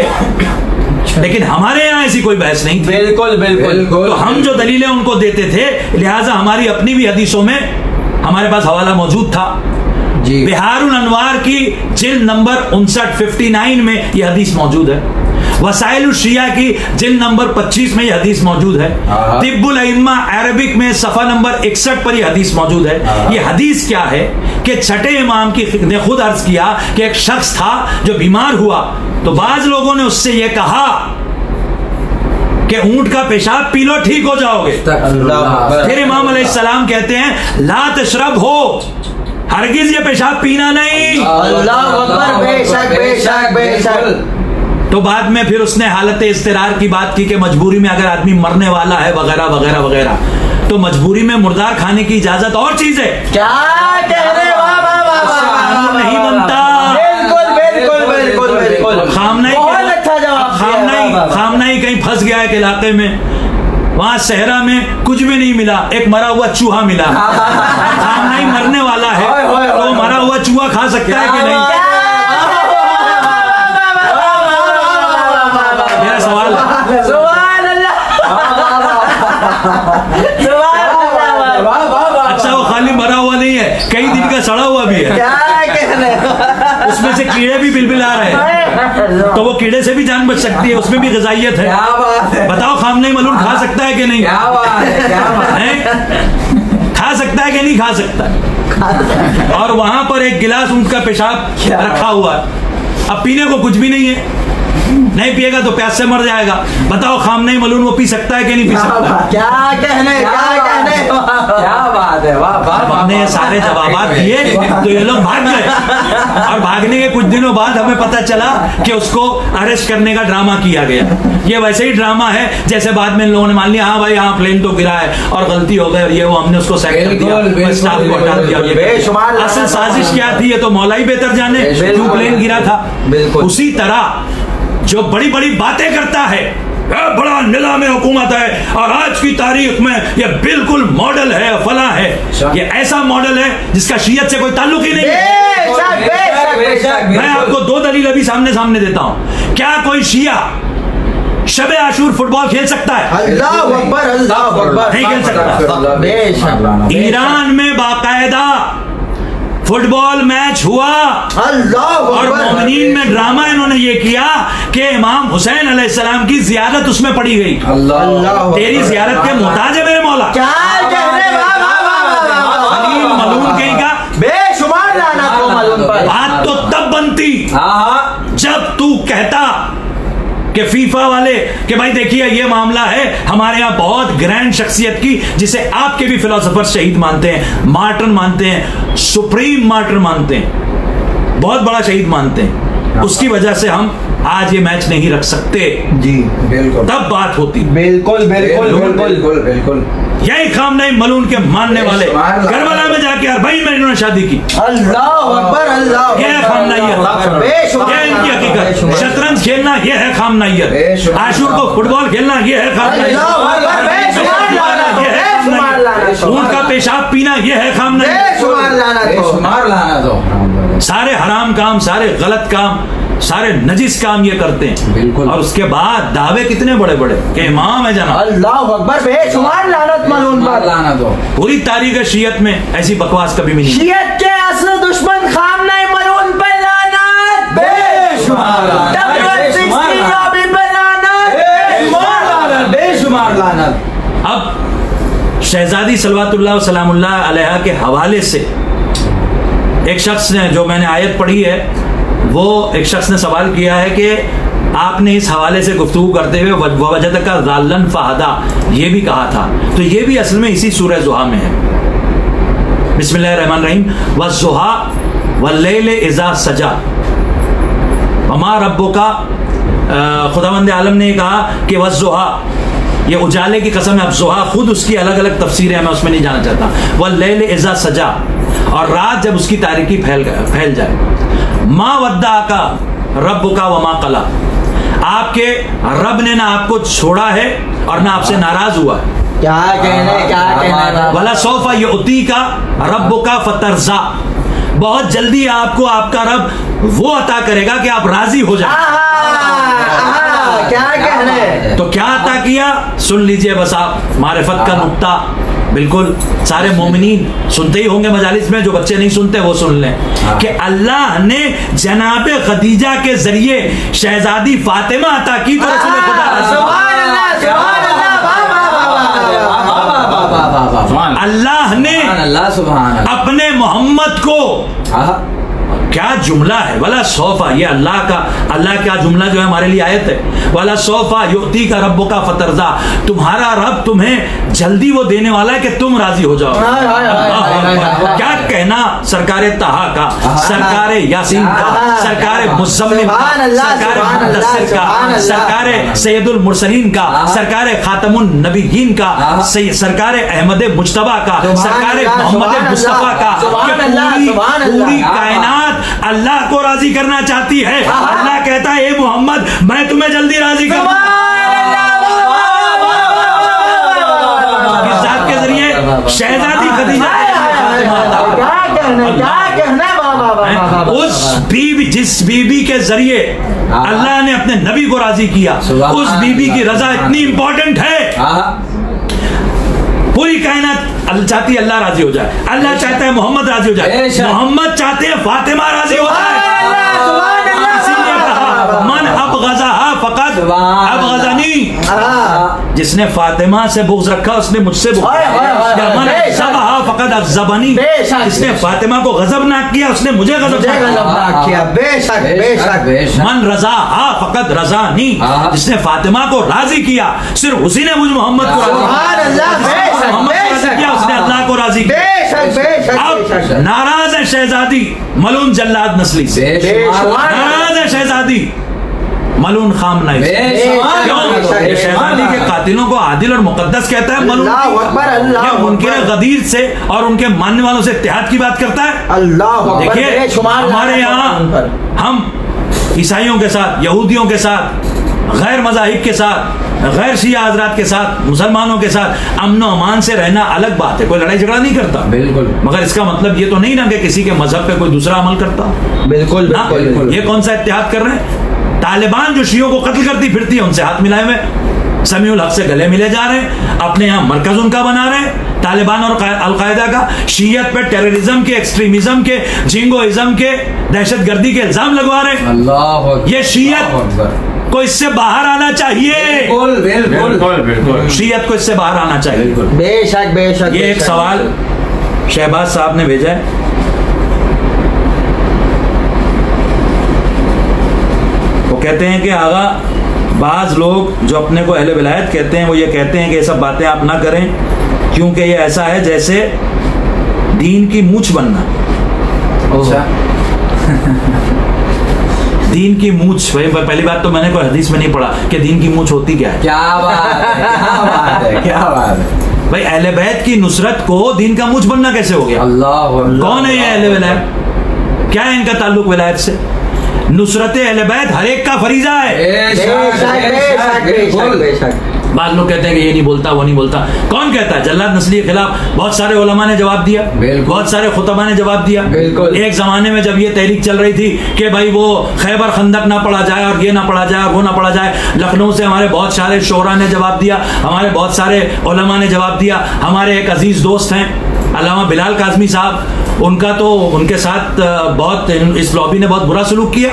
लेकिन हमारे यहाँ ऐसी कोई बहस नहीं थी। बिल्कुल बिल्कुल। तो हम जो दलीलें उनको देते थे, लिहाजा हमारी अपनी भी हदीसों में हमारे पास हवाला मौजूद था। बिहारुल अनवार की जिल्द नंबर 59 में यह हदीस मौजूद है। वसाइल शिया की जिल्द नंबर 25 में यह हदीस मौजूद है। तिब्बुल अइम्मा अरबिक में सफ़ा नंबर 61 पर यह हदीस मौजूद है। यह हदीस क्या है कि छठे इमाम की ने खुद अर्ज किया कि एक शख्स था जो बीमार हुआ, तो बाज लोगों ने उससे यह कहा कि ऊंट का पेशाब पी लो ठीक हो जाओगे। फिर इमाम अलैहिस्सलाम कहते हैं ला तशरब हो, हरगिज ये पेशाब पीना नहीं। अल्लाह अकबर। बेशक बेशक बेशक। तो बाद में फिर उसने हालत इस्तिरार की बात की कि मजबूरी में अगर आदमी मरने वाला है वगैरह वगैरह वगैरह, तो मजबूरी में मुर्दार खाने की इजाजत और चीज है। क्या कह रहे, वाह वाह वाह वाह, नहीं बनता। बिल्कुल बिल्कुल बिल्कुल बिल्कुल। बहुत अच्छा जवाब। खामनाई कहीं फंस गया एक इलाके में, वहां सहरा में कुछ भी नहीं मिला, एक मरा हुआ चूहा मिला। खामनाई मरने वाला है तो मरा हुआ चूहा खा सकता है कि नहीं? मेरा सवाल है। सुभान अल्लाह। अच्छा वो खाली मरा हुआ नहीं है, कई दिन का सड़ा हुआ भी है, क्या कह रहे, उसमें से कीड़े भी बिलबिल आ रहे हैं, तो वो कीड़े से भी जान बच सकती है, उसमें भी ग़िज़ाइयत है। क्या बात है। बताओ खामनाई मलून खा सकता है कि नहीं? क्या बात है, क्या बात है। खा सकता है कि नहीं खा सकता? और वहां पर एक गिलास ऊंट का पेशाब रखा हुआ है, अब पीने को कुछ भी नहीं है। नहीं पिएगा तो प्यास से मर जाएगा। बताओ खामनई मलून वो पी सकता है कि नहीं पी सकता? क्या कहने क्या बात है, वाह वाह। हमने ये सारे जवाब दिए तो ये लोग भाग गए, और भागने के कुछ दिनों बाद हमें पता चला कि उसको अरेस्ट करने का ड्रामा किया गया। ये वैसे ही ड्रामा है जैसे बाद में इन लोगों ने मान लिया हाँ भाई हाँ प्लेन तो गिरा है और गलती हो गई और ये वो, हमने उसको सैक कर दिया, स्टाफ को हटा दिया। बेशुमार असल साजिश क्या थी ये तो मौला ही बेहतर जाने, क्यों प्लेन गिरा था। बिल्कुल। उसी तरह जो बड़ी बड़ी बातें करता है, बड़ा निलाम हुकूमत है और आज की तारीख में ये बिल्कुल मॉडल है, फला है, ये ऐसा मॉडल है जिसका शियत से कोई ताल्लुक ही नहीं है। मैं आपको दो दलील अभी सामने सामने देता हूं। क्या कोई शिया शबे आशूर फुटबॉल खेल सकता है? अल्लाह अकबर, अल्लाह अकबर। नहीं खेल सकता। बेशक। ईरान में बाकायदा फुटबॉल मैच हुआ अल्लाह और अकबर। मोमिनीन में ड्रामा इन्होंने ये किया कि इमाम हुसैन अलैहिस्सलाम की जियारत उसमें पड़ी गई। अल्लाह तेरी जियारत के मोहताज है मेरे मौला। क्या कहने, वाह वाह वाह वाह वाह। खलील मलून कहीं का बेशुमार लानत हो मलून पर। बात तो तब बनती हाँ जब तू कहता कि फीफा वाले कि भाई देखिए ये मामला है हमारे यहाँ बहुत ग्रैंड शख्सियत की, जिसे आपके भी फिलोसोफर शहीद मानते हैं, मार्टिन मानते हैं, सुप्रीम मार्टिन मानते हैं, बहुत बड़ा शहीद मानते हैं, उसकी वजह से हम आज ये मैच नहीं रख सकते। जी बिल्कुल, तब बात होती। बिल्कुल बिल्कुल बिल्कुल बिल्कुल। बिल्कुल बिल्कुल। यही खामनई मलून के मानने वाले करबला में जाके यार भाई मेरी इन्होंने शादी की, अल्लाह अकबर, अल्लाह ये है खामनईयत, बेशुमार ये इनकी हकीकत। शतरंज खेलना ये है खामनईयत, आशूर को फुटबॉल खेलना ये है खामनईयत, ऊंट का पेशाब पीना ये है खामनईयत। बेशुमार लानत हो। सारे हराम काम, सारे गलत काम, सारे नजिस काम ये करते हैं। बिल्कुल। और उसके बाद दावे कितने बड़े बड़े कि इमाम है जनाब। अल्लाह अकबर, बेशुमार लानत मलून बेशुमार पर। लानत हो। पूरी तारीख शियत में ऐसी बकवास कभी भी नहीं। शियत के असल दुश्मन खामनई मलून पे लानत, बेशुमार लानत। डबल 60 नबी पे लानत, बेशुमार लानत, बेशुमार लानत। अब शहजादी सलवातुल्लाह सलामुल्लाह अलैहा के हवाले से एक शख्स ने, जो मैंने आयत पढ़ी है, वो एक शख्स ने सवाल किया है कि आपने इस हवाले से गुफ्तगू करते हुए वजद का ज़ालन फ़हदा ये भी कहा था, तो ये भी असल में इसी सूरह ज़ुहा में है। बिस्मिल्लाहिर्रहमानिर्रहीम। वज़्ज़ुहा वल्लैल इज़ा सजा वमा रब्बुका, खुदावंद आलम ने कहा कि वज़्ज़ुहा, ये उजाले की कसम है। अब ज़ुहा खुद उसकी अलग अलग तफसीरें हैं, मैं उसमें नहीं जाना चाहता। वल्लैल इज़ा सजा, और रात जब उसकी तारीकी फैल जाए। मा वद्दा का रब का वमा कला, आपके रब ने ना आपको छोड़ा है और ना आपसे नाराज हुआ है। क्या कहने वला सौफा युती का रब का फतरजा, बहुत जल्दी आपको आपका रब वो अता करेगा कि आप राजी हो जाए। क्या कहने। तो क्या अता किया सुन लीजिए बस आप, मारिफत का नुक्ता। बिल्कुल सारे मोमिनीन सुनते ही होंगे मजालिस में, जो बच्चे नहीं सुनते वो सुन लें कि अल्लाह ने जनाब खदीजा के जरिए शहजादी फातिमा अता की। तो रसूल खुदा अल्लाह ने अपने मोहम्मद को, क्या जुमला है, वाला सौफा, ये अल्लाह का जुमला जो है हमारे लिए आयत है। वाला सौफा युती का रब्बो का फतरजा, तुम्हारा रब तुम्हें जल्दी वो देने वाला है कि तुम राजी हो जाओ। क्या कहना सरकारे तहा का, सरकारे यासीन का, सरकारे मुज़म्मिल का, सरकारे मुद्दस्सिर का, सरकारे सैयदुल मुरसलीन का, सरकारे खातमुन नबीयीन का, सरकारे अहमद मुज्तबा का, सरकारे मोहम्मद मुस्तफा का, पूरी कायनात अल्लाह को राजी करना चाहती है। अल्लाह कहता है ए मोहम्मद मैं तुम्हें जल्दी राजी करूंगा, किस जात के जरिए? शहजादी खदीजा। उस बीवी, जिस बीबी के जरिए अल्लाह ने अपने नबी को राजी किया, उस बीबी की रजा इतनी इंपॉर्टेंट है। पूरी कायनात चाहती है अल्लाह राजी हो जाए, अल्लाह चाहता है मोहम्मद राजी हो जाए, मोहम्मद चाहते हैं फातिमा राजी हो जाए। इसीलिए कहा मन अब गज़ा फक़त बाद सुभान अब गज़नी हाँ। जिसने फातिमा से बुग़्ज़ रखा उसने मुझसे बुग़्ज़ हाय, हाय, हाय, रखा। मन बेशक। अज़्ज़बहा फ़क़द अज़्ज़बनी, बेशक, जिसने बेशक। फातिमा को गज़बनाक किया उसने मुझे मुझे गज़बनाक किया। गज़बनाक किया। बेशक बेशक। मन रज़ाहा फ़क़द रज़ानी, हाँ। जिसने फातिमा को राजी किया सिर्फ उसी ने मुझ मोहम्मद को राजी सुभान अल्लाह। बेशक मोहम्मद को राजी किया, उसने अल्लाह को राजी किया। बेशक बेशक अब बेशक। नाराज है शहजादी मलून जल्लाद नस्ली से, बेशुमार। नाराज है शहजादी मलून खामनाई से। क्यों? ये शहजादी के कातिलों को आदिल और मुकद्दस कहता है मलून। अल्लाह अकबर, अल्लाह ये मुनकिर अकबर। गदीर से और उनके मानने वालों से इत्तेहाद की बात करता है। अल्लाह अकबर। देखिए बेशुमार हमारे लानत उन पर। यहाँ हम ईसाइयों के साथ, यहूदियों के साथ, गैर मज़ाहिब के साथ, गैर शिया हजरात के साथ, मुसलमानों के साथ अमन व अमान से रहना अलग बात है, कोई लड़ाई झगड़ा नहीं करता। बिल्कुल। मगर इसका मतलब ये तो नहीं ना कि किसी के मजहब पे कोई दूसरा अमल करता। बिल्कुल ना, बिल्कुल। ये कौन सा इत्तेहाद कर रहे हैं? तालिबान जो शियों को कत्ल करती फिरती है उनसे हाथ मिलाए हुए, समीउल हक से गले मिले जा रहे हैं, अपने यहाँ मरकज उनका बना रहे हैं, तालिबान और अलकायदा का शियत पे टेररिज्म के, एक्सट्रीमिज्म के, जिंगोइज्म के, दहशतगर्दी के इल्जाम लगवा रहे हैं। अल्लाह ये शियत को इससे बाहर आना चाहिए। बिल्कुल शियत को इससे बाहर आना चाहिए। बेशक बेशक। ये एक बेशक। सवाल शहबाज साहब ने भेजा है। वो कहते हैं कि आगा बाज लोग जो अपने को अहले विलायत कहते हैं वो ये कहते हैं कि ये सब बातें आप ना करें क्योंकि ये ऐसा है जैसे दीन की मूछ बनना। अच्छा दीन की मूछ, भाई पहली बात तो मैंने कोई हदीस में नहीं पढ़ा कि दीन की मूछ होती क्या है। क्या बात है, क्या बात है, क्या बात है। भाई अहले बैत की नुसरत को दीन का मूछ बनना कैसे हो गया? अल्लाह कौन है ये अहले विलायत? क्या है इनका ताल्लुक विलायत से? नुसरत अहले बैत हर एक का फरीजा है। बेशक बेशक बेशक बेशक। बाद लोग कहते हैं कि ये नहीं बोलता वो नहीं बोलता। कौन कहता है? जल्लाद नस्ली के खिलाफ बहुत सारे उलमा ने जवाब दिया, बहुत सारे खुतबा ने जवाब दिया। बिल्कुल। एक जमाने में जब ये तहरीक चल रही थी कि भाई वो खैबर खंदक ना पढ़ा जाए और ये ना पढ़ा जाए वो ना पढ़ा जाए, लखनऊ से हमारे बहुत सारे शोरा ने जवाब दिया, हमारे बहुत सारे उलमा ने जवाब दिया। हमारे एक अजीज दोस्त हैं अल्लामा बिलाल काज़मी साहब, उनका तो उनके साथ बहुत इस लॉबी ने बहुत बुरा सलूक किया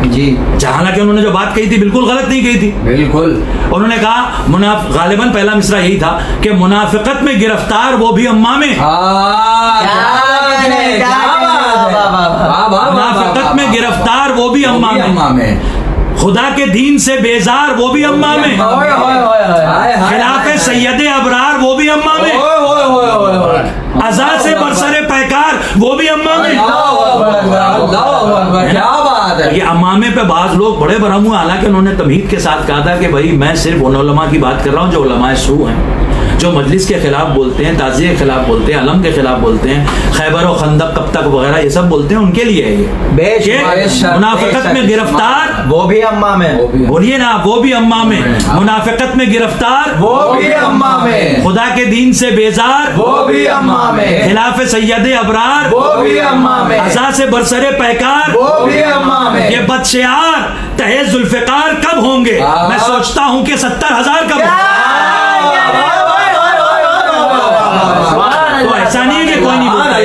जी। हालांकि उन्होंने जो बात कही थी बिल्कुल गलत नहीं कही थी। बिल्कुल। उन्होंने कहा गालिबन पहला मिसरा यही था कि मुनाफिकत में गिरफ्तार वो भी अम्मा में, मुनाफिकत में गिरफ्तार वो भी अम्मा में, खुदा के दीन से बेजार वो भी अम्मा में, खिलाफ सैयद अबरार वो भी अम्मा में, अज़ा से बरसरे पैकार वो भी अम्मा में। क्या बात है। ये अम्मामे पे बाज लोग बड़े बरहम हुए, हालांकि उन्होंने तमहीद के साथ कहा था कि भाई मैं सिर्फ उन उलमा की बात कर रहा हूँ जो उलमाए सू हैं, जो मजलिस के खिलाफ बोलते हैं, ताज़िये के खिलाफ बोलते हैं, अलम के खिलाफ बोलते हैं, खैबर और खंदक कब तक वगैरह ये सब बोलते हैं, उनके लिए है ये। बेशक मुनाफिकत में गिरफ्तार वो भी अम्मा में, बोलिए ना, वो भी अम्मा में, मुनाफिकत में गिरफ्तार वो भी अम्मा में, खुदा के दीन से बेजार वो भी अम्मा में, खिलाफ सैयद अबरार वो भी अम्मा में, अज़ा से बरसरे पैकार वो भी अम्मा में। ये बदशियार तहे जुल्फ़िकार कब होंगे? मैं सोचता हूँ कि 70,000 कब तो ऐसा नहीं है कि कोई नहीं बोलता।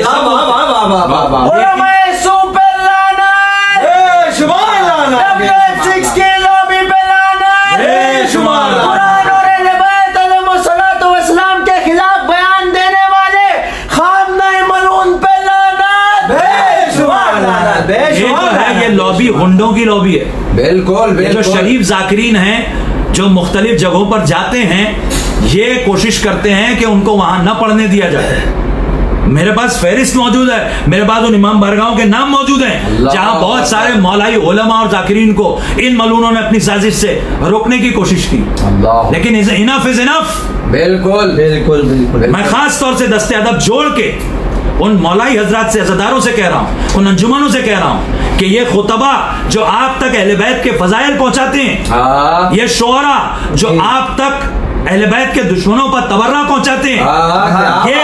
ये लॉबी गुंडों की लॉबी है। बिल्कुल जो शरीफ जाकिरीन हैं जो मुख्तलिफ जगहों पर जाते हैं ये कोशिश करते हैं कि उनको वहां न पढ़ने दिया जाए। मेरे पास फहरिस्त मौजूद है, मेरे पास उन इमाम बारगाहों के नाम मौजूद हैं जहां बहुत सारे मौलाई उलमा और जाकिरीन को इन मलूनों ने अपनी साजिश से रोकने की कोशिश की, लेकिन इनफ इज इनफ। बिल्कुल बिल्कुल बिल्कुल। मैं खास तौर से दस्ते अदब जोड़ के उन मौलाई हजरात से, अज़ादारों से कह रहा हूँ, उन अंजुमनों से कह रहा हूँ कि ये खुतबा जो आप तक अहले बैत के फजाइल पहुंचाते हैं, ये शोरा जो आप तक अहले बैत के दुश्मनों पर तबर्रा पहुंचाते हैं, ये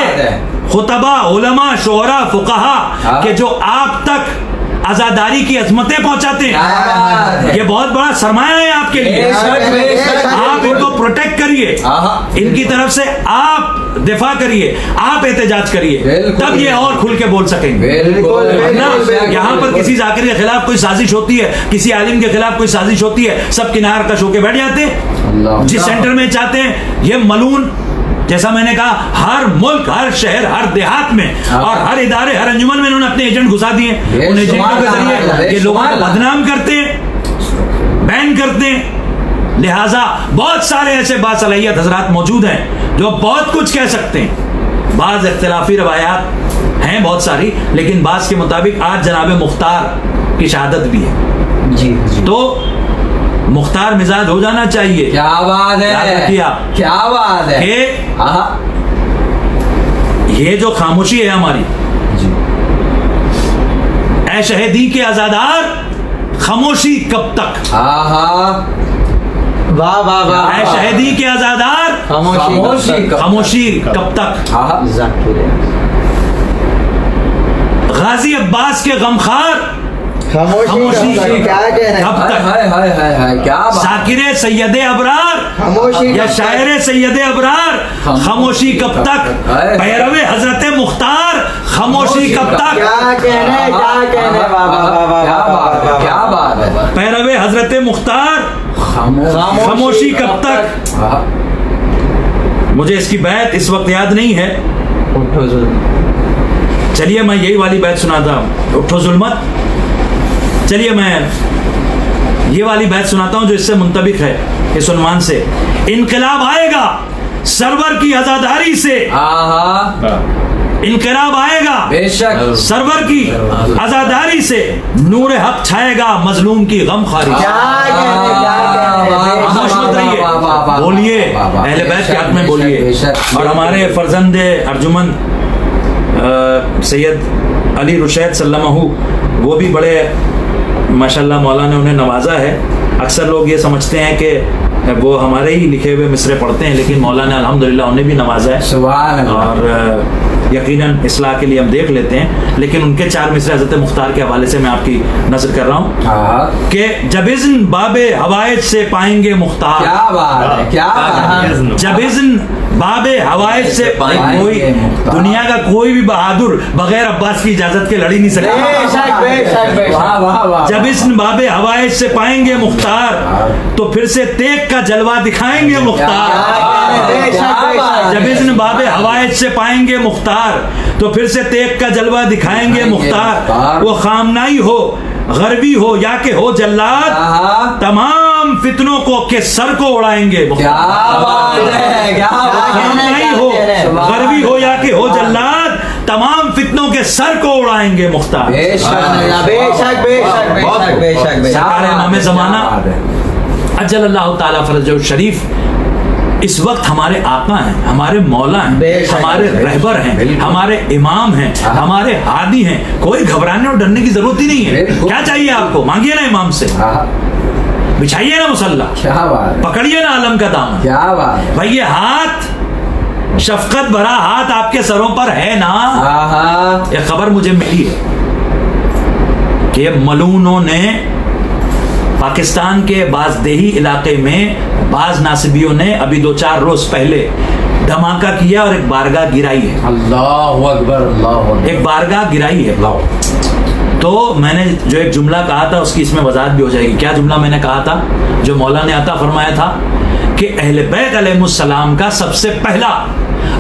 खुतबा उलमा शोरा फुकहा के जो आप तक आजादारी की अजमतें पहुंचाते हैं, ये बहुत बड़ा सरमाया है आपके लिए। आप इनको प्रोटेक्ट करिए, इनकी तरफ से आप दिफा करिए, आप एहतजाज करिए, बिल्कुल। तब ये और खुल के बोल सकेंगे। बिल्कुल वरना यहाँ पर किसी जाकिर के खिलाफ कोई साजिश होती है, किसी आलिम के खिलाफ कोई साजिश होती है, सब किनार कश होके बैठ जाते हैं। जिस सेंटर में चाहते हैं ये मलून, जैसा मैंने कहा, हर मुल्क, हर शहर, हर देहात में और हर इदारे, हर अंजुमन में इन्होंने अपने एजेंट घुसा दिए। उन एजेंटों के जरिए ये लोगों को बदनाम करते हैं, बैन करते हैं। लिहाजा बहुत सारे ऐसे बासलाहियत हजरात मौजूद हैं जो बहुत कुछ कह सकते हैं। बाज इख्तिलाफी रवायात हैं बहुत सारी, लेकिन बाज के मुताबिक आज जनाब मुख्तार की शहादत भी है जी जी। तो मुख्तार मिजाज हो जाना चाहिए। क्या बात याद है, रखिए आप क्या बात है कि आहा, ये जो खामोशी है हमारी, ऐ शहीदी के आजादार, खामोशी कब तक? आहा, वाह वाह वाह। ऐ शहीदी के आजादार, खामोशी खामोशी कब तक? आहा, जाकिर गाजी अब्बास के गमखार, खामोशी खामोशी क्या कह रहे हैं? कब तक? हाय हाय हाय हाय, क्या बात, जाकिर सैयद अबरार खामोशी या शायर सैयद अबरार, खामोशी कब तक? पैरवे हजरत मुख्तार, खामोशी कब तक? क्या कहने, क्या कहने, वाह वाह वाह वाह क्या वाह बात है, वाह क्या वाह। बात है, पैरवे हजरत मुख्तार, खामोशी कब तक? आहा, मुझे इसकी बैत इस वक्त याद नहीं है। उठो जुल्म। चलिए मैं यही वाली बैत सुनाता हूँ, उठो जुल्मत। चलिए मैं ये वाली बैत सुनाता हूँ जो इससे मुंतबिक है, इस उन्वान से। इनकलाब आएगा सरवर की आजादारी से, आहा, इनकलाब आएगा बेशक, सरवर की आजादारी से, नूर हक छाएगा मजलूम की गमखारी। क्या कहने, क्या कहने, खामोश मत रहिए, वाह, वाह, वाह, बोलिए, वाह, वाह, अहले बैत के बेशक, हक में बोलिए। बेशक, और हमारे फर्जंदे अर्जुमन सैयद अली रुशैद सल्लमहू, वो भी बड़े माशाल्लाह मौला ने उन्हें नवाजा है। अक्सर लोग ये समझते हैं कि वो हमारे ही लिखे हुए मिसरे पढ़ते हैं, लेकिन मौला ने अल्हम्दुलिल्लाह उन्हें भी नवाजा है। सुभान अल्लाह। और यकीनन इस्लाह के लिए हम देख लेते हैं, लेकिन उनके 4 मिसरे हज़रत मुख्तार के हवाले से मैं आपकी नजर कर रहा हूँ आहा, कि जब इज़्न बाबे हवाइज से पाएंगे मुख्तार, क्या बात है, क्या बात है, जब इज़्न बाबे हवाइज से कोई दुनिया का कोई भी बहादुर बगैर अब्बास की इजाजत के लड़ ही नहीं सकता। बेशक बेशक बेशक। वाह वाह वाह, जब इज़्न बाबे हवाइज से पाएंगे मुख्तार, तो फिर से तेग का जलवा दिखाएंगे मुख्तार। बेशक बेशक। जब इज़्न बाबे हवाइज से पाएंगे मुख्तार, तो फिर से तेग का जलवा दिखाएंगे मुख्तार। वो खामनाई हो, गरबी हो या के हो जल्लाद, आहा, तमाम फितनों को के सर को उड़ाएंगे क्या मुख्तार। बात है, क्या बात है, खामनाई हो, गरबी हो या के हो जल्लाद, तमाम फितनों के सर को उड़ाएंगे मुख्तार। बेशक, बेशक बेशक बेशक बेशक बेशक। सरकार इमाम ज़माना अज्जल अल्लाह ताला फरजहु शरीफ इस वक्त हमारे आका हैं, हमारे मौला हैं, बेशक, हमारे रहबर हैं, हमारे इमाम हैं, हमारे हादी हैं। कोई घबराने और डरने की जरूरत ही नहीं है। बिल्कुल। क्या चाहिए आपको? मांगिए ना इमाम से, आहा, बिछाइए ना मुसल्ला, क्या बात है, पकड़िए ना आलम का दामन। क्या बात है, भाई ये हाथ, शफकत भरा हाथ आपके सरों पर है ना। आहा, एक खबर मुझे मिली है कि मलूनों ने पाकिस्तान के बाजदेही इलाके में बाज नासिबियों ने अभी 2-4 रोज पहले धमाका किया और एक बारगाह गिराई है। अल्लाहु अकबर, अल्लाहु अकबर, एक बारगाह गिराई है। तो मैंने जो एक जुमला कहा था उसकी इसमें वजाहत भी हो जाएगी। क्या जुमला मैंने कहा था? जो मौला ने अता फरमाया था कि अहले बैत अलैहिमुस्सलाम का सबसे पहला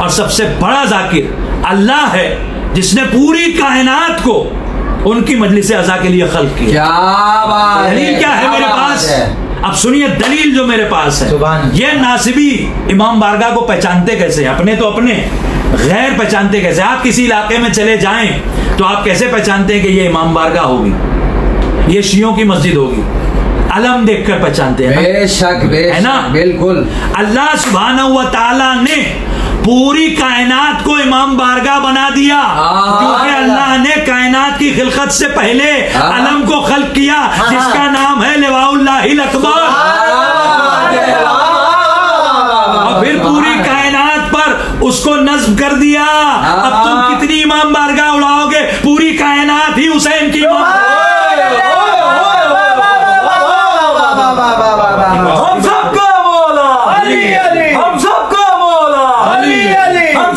और सबसे बड़ा जाकिर अल्लाह है, जिसने पूरी कायनात को उनकी मजलिस अज़ा के लिए खल्क किया। क्या बात है, दलील क्या है मेरे बात पास? है? अब सुनिए दलील जो मेरे पास है। सुभान। ये नासिबी इमाम बारगाह को पहचानते कैसे? अपने तो अपने, गैर पहचानते कैसे? आप किसी इलाके में चले जाएं तो आप कैसे पहचानते हैं कि ये इमाम बारगाह होगी, ये शियों की मस्जिद होगी? अलम देखकर पहचानते हैं ना? बेशक बेशक, है ना? बिल्कुल। अल्लाह सुब्हानहू व तआला ने पूरी कायनात को इमाम बारगाह बना दिया, क्योंकि अल्लाह ने कायनात की खिलकत से पहले अलम को खल्क किया, जिसका नाम है लिवाउल्लाहिल अकबर। और फिर पूरी कायनात पर उसको नस्ब कर दिया। अब तुम कितनी इमाम बारगाह उड़ाओगे? पूरी कायनात ही हुसैन की हम सबका मौला अली, हम सबका मौला अली, हम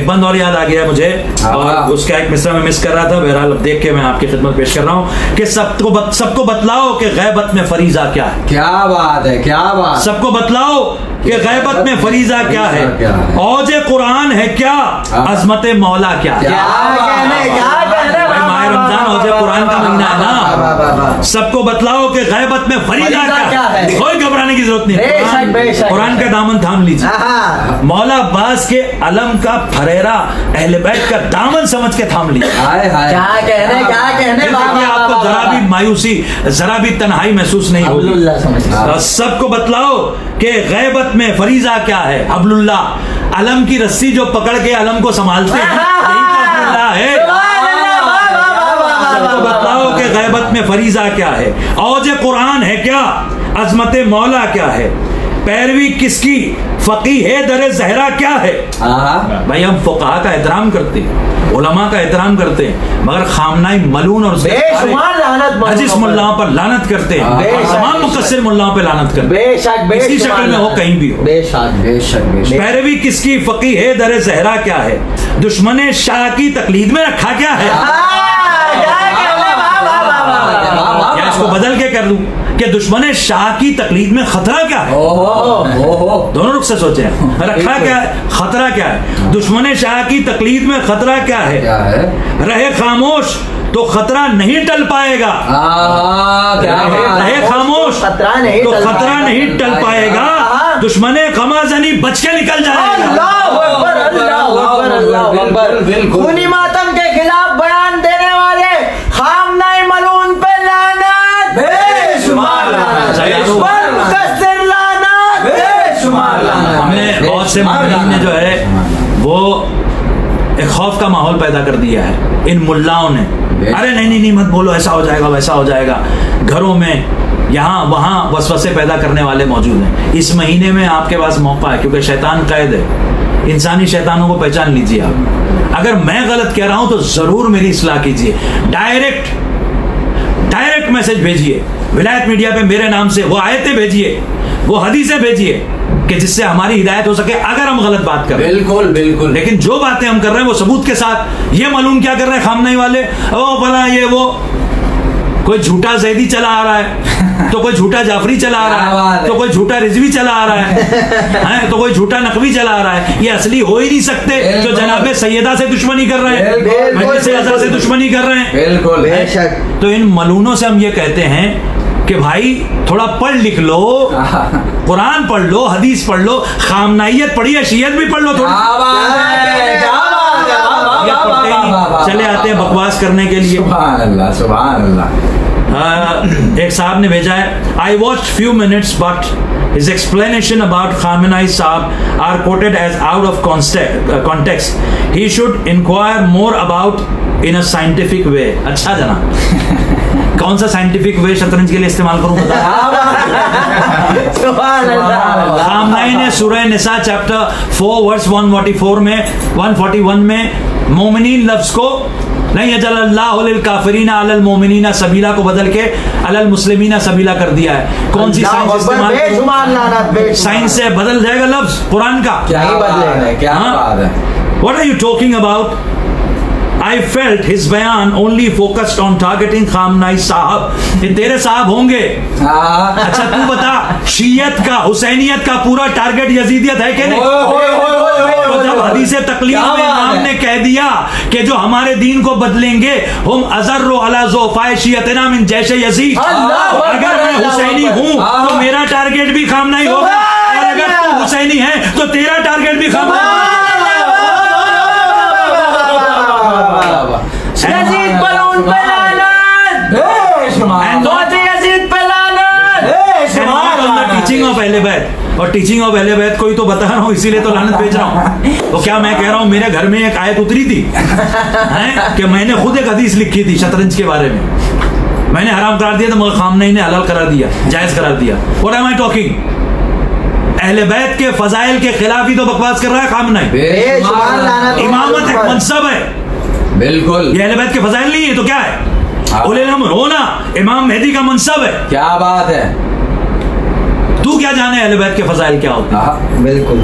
एक बंद और याद आ गया मुझे, और उसका एक मिसरा में मिस कर रहा था, बहरहाल अब देख के मैं आपकी खिदमत पेश कर रहा हूँ कि सबको बतलाओ कि गैबत में फरीजा क्या है। क्या बात है, क्या बात। सबको बतलाओ कि गैबत में फरीजा क्या है, औज कुरान है क्या, अजमत मौला क्या है। माह रमजान औज कुरान का महीना है ना। सबको बतलाओ कि गैबत में फरीजा क्या है। कोई घबराने की जरूरत नहीं, कुरान का दामन थाम लीजिए। मौला अब्बास के अलम का फरेरा अहले बैत का दामन समझ के थाम लीजिए। क्या कहने आपको जरा भी मायूसी, जरा भी तन्हाई महसूस नहीं होगी। सबको बतलाओ कि गैबत में फरीजा क्या है। हब्लुल्लाह, अलम की रस्सी जो पकड़ के अलम को संभालते हैं, यही तो हब्लुल्लाह है। सबको बतलाओ कि गैबत में फरीजा क्या है, औज कुरान है क्या, अजमत मौला क्या है, पैरवी किसकी, फकीह दर जहरा क्या है। भाई हम फुकाहा का एहतराम करते हैं, उलमा का एहतराम करते हैं, मगर खामनाई मलून और हजीस मुल्लाओं पर लानत करते हैं, तमाम मुकस्सिर मुल्लाओं पर लानत करते हैं, किसी शक्ल में हो, कहीं भी हो। पैरवी किसकी, फकीह दर जहरा क्या है, दुश्मन शाह की तकलीद में रखा क्या है। या इसको बदल के कर दूं कि दुश्मन शाह की तकलीद में खतरा क्या है। दोनों रुख से सोचे, रखा क्या है, खतरा क्या है। दुश्मन शाह की तकलीद में खतरा क्या है, रहे खामोश तो खतरा नहीं टल पाएगा। रहे खामोश तो खतरा नहीं टल पाएगा, दुश्मन खमाजनी बच के निकल जाएगा। खूनी मातम के खिलाफ बयान देने वाले खामनाई मलून पे लानत, बेशुमार लानत, हमने बहुत से मुस्लिम ने जो है वो एक खौफ का माहौल पैदा कर दिया है इन मुल्लाओं ने। अरे नहीं मत बोलो, ऐसा हो जाएगा वैसा हो जाएगा। घरों में यहाँ वहाँ वसवसे पैदा करने वाले मौजूद हैं। इस महीने में आपके पास मौका है, क्योंकि शैतान कैद है। इंसानी शैतानों को पहचान लीजिए आप। अगर मैं गलत कह रहा हूं तो जरूर मेरी इस्लाह कीजिए। डायरेक्ट मैसेज भेजिए विलायत मीडिया पे, मेरे नाम से वो आयतें भेजिए, वो हदीसें भेजिए कि जिससे हमारी हिदायत हो सके अगर हम गलत बात कर रहे हैं। बिल्कुल। लेकिन जो बातें हम कर रहे हैं वो सबूत के साथ। ये मालूम क्या कर रहे हैं खामनाई वाले, ओ भला ये वो, कोई झूठा जैदी चला आ रहा है, तो कोई झूठा जाफरी चला आ रहा है, तो कोई झूठा रिजवी चला आ रहा है, तो कोई झूठा नकवी चला आ रहा है। ये असली हो ही नहीं सकते जो जनाबे सैयदा से दुश्मनी कर रहे हैं, मजलिस अज़ा से दुश्मनी कर रहे हैं। बिल्कुल। तो इन मलूनों से हम ये कहते हैं कि भाई थोड़ा पढ़ लिख लो, कुरान पढ़ लो, हदीस पढ़ लो, खामनाइयत पढ़िए, शियत भी पढ़ लो चले आते हैं बकवास करने के लिए। सुभान अल्लाह। एक साहब ने भेजा है, I watched few minutes but his explanation about Khamenei Saab are quoted as out of context. He should inquire more about in a scientific way. अच्छा जना, कौन सा साइंटिफिक वे शतरंज के लिए इस्तेमाल करूं बता। खामनाई ने सूरह निसा चैप्टर 4 वर्स 141 में मोमिनीन लफ्ज को नहीं अजल्लाहु लिल काफिरीना अलल मोमिनीना सबीला को बदल के अलल मुस्लिमीना सबीला कर दिया है। कौन सी साइंस इस्तेमाल, साइंस से बदल जाएगा लफ्ज कुरान का? क्या बदलेगा, क्या बात है। What are you talking about? I felt his बयान only focused on targeting खामनाई साहब। ये तेरे साहब होंगे। अच्छा तू बता, शियत का, हुसैनियत का पूरा टारगेट यजीदियत है कि नहीं? तो जब हदीसे तकलीफ में इमाम ने कह दिया कि जो हमारे दीन को बदलेंगे हम अज़र्रु अला ज़ौफ़ाए शियतना मिन जैश यजीद, अगर मैं हुसैनी हूँ तो मेरा टारगेट भी खामनाई होगा, और अगर तू हुसैनी है तो तेरा टारगेट भी खामनाई। यजीद बलून पे लानत, यजीद पे लानत। टीचिंग ऑफ अहले बैत, और टीचिंग ऑफ अहले बैत को ही तो बता रहा हूँ, इसीलिए तो लानत भेज रहा हूँ। तो क्या मैं कह रहा हूँ मेरे घर में एक आयत उतरी थी कि मैंने खुद एक हदीस लिखी थी शतरंज के बारे में, मैंने हराम करार दिया तो मगर खामनई ने हलाल करार दिया, जायज करार दिया। What am I talking? अहले बैत के फजाइल के खिलाफ ही तो बकवास कर रहा है खामनई। इमामत एक मनसब है, बिल्कुल। ये अहले बैत के फजाइल नहीं है तो क्या है? उलेल अम्र होना इमाम मेहदी का मनसब है। क्या बात है। तू क्या जाने अहले बैत के फजाइल क्या होते हैं? बिल्कुल।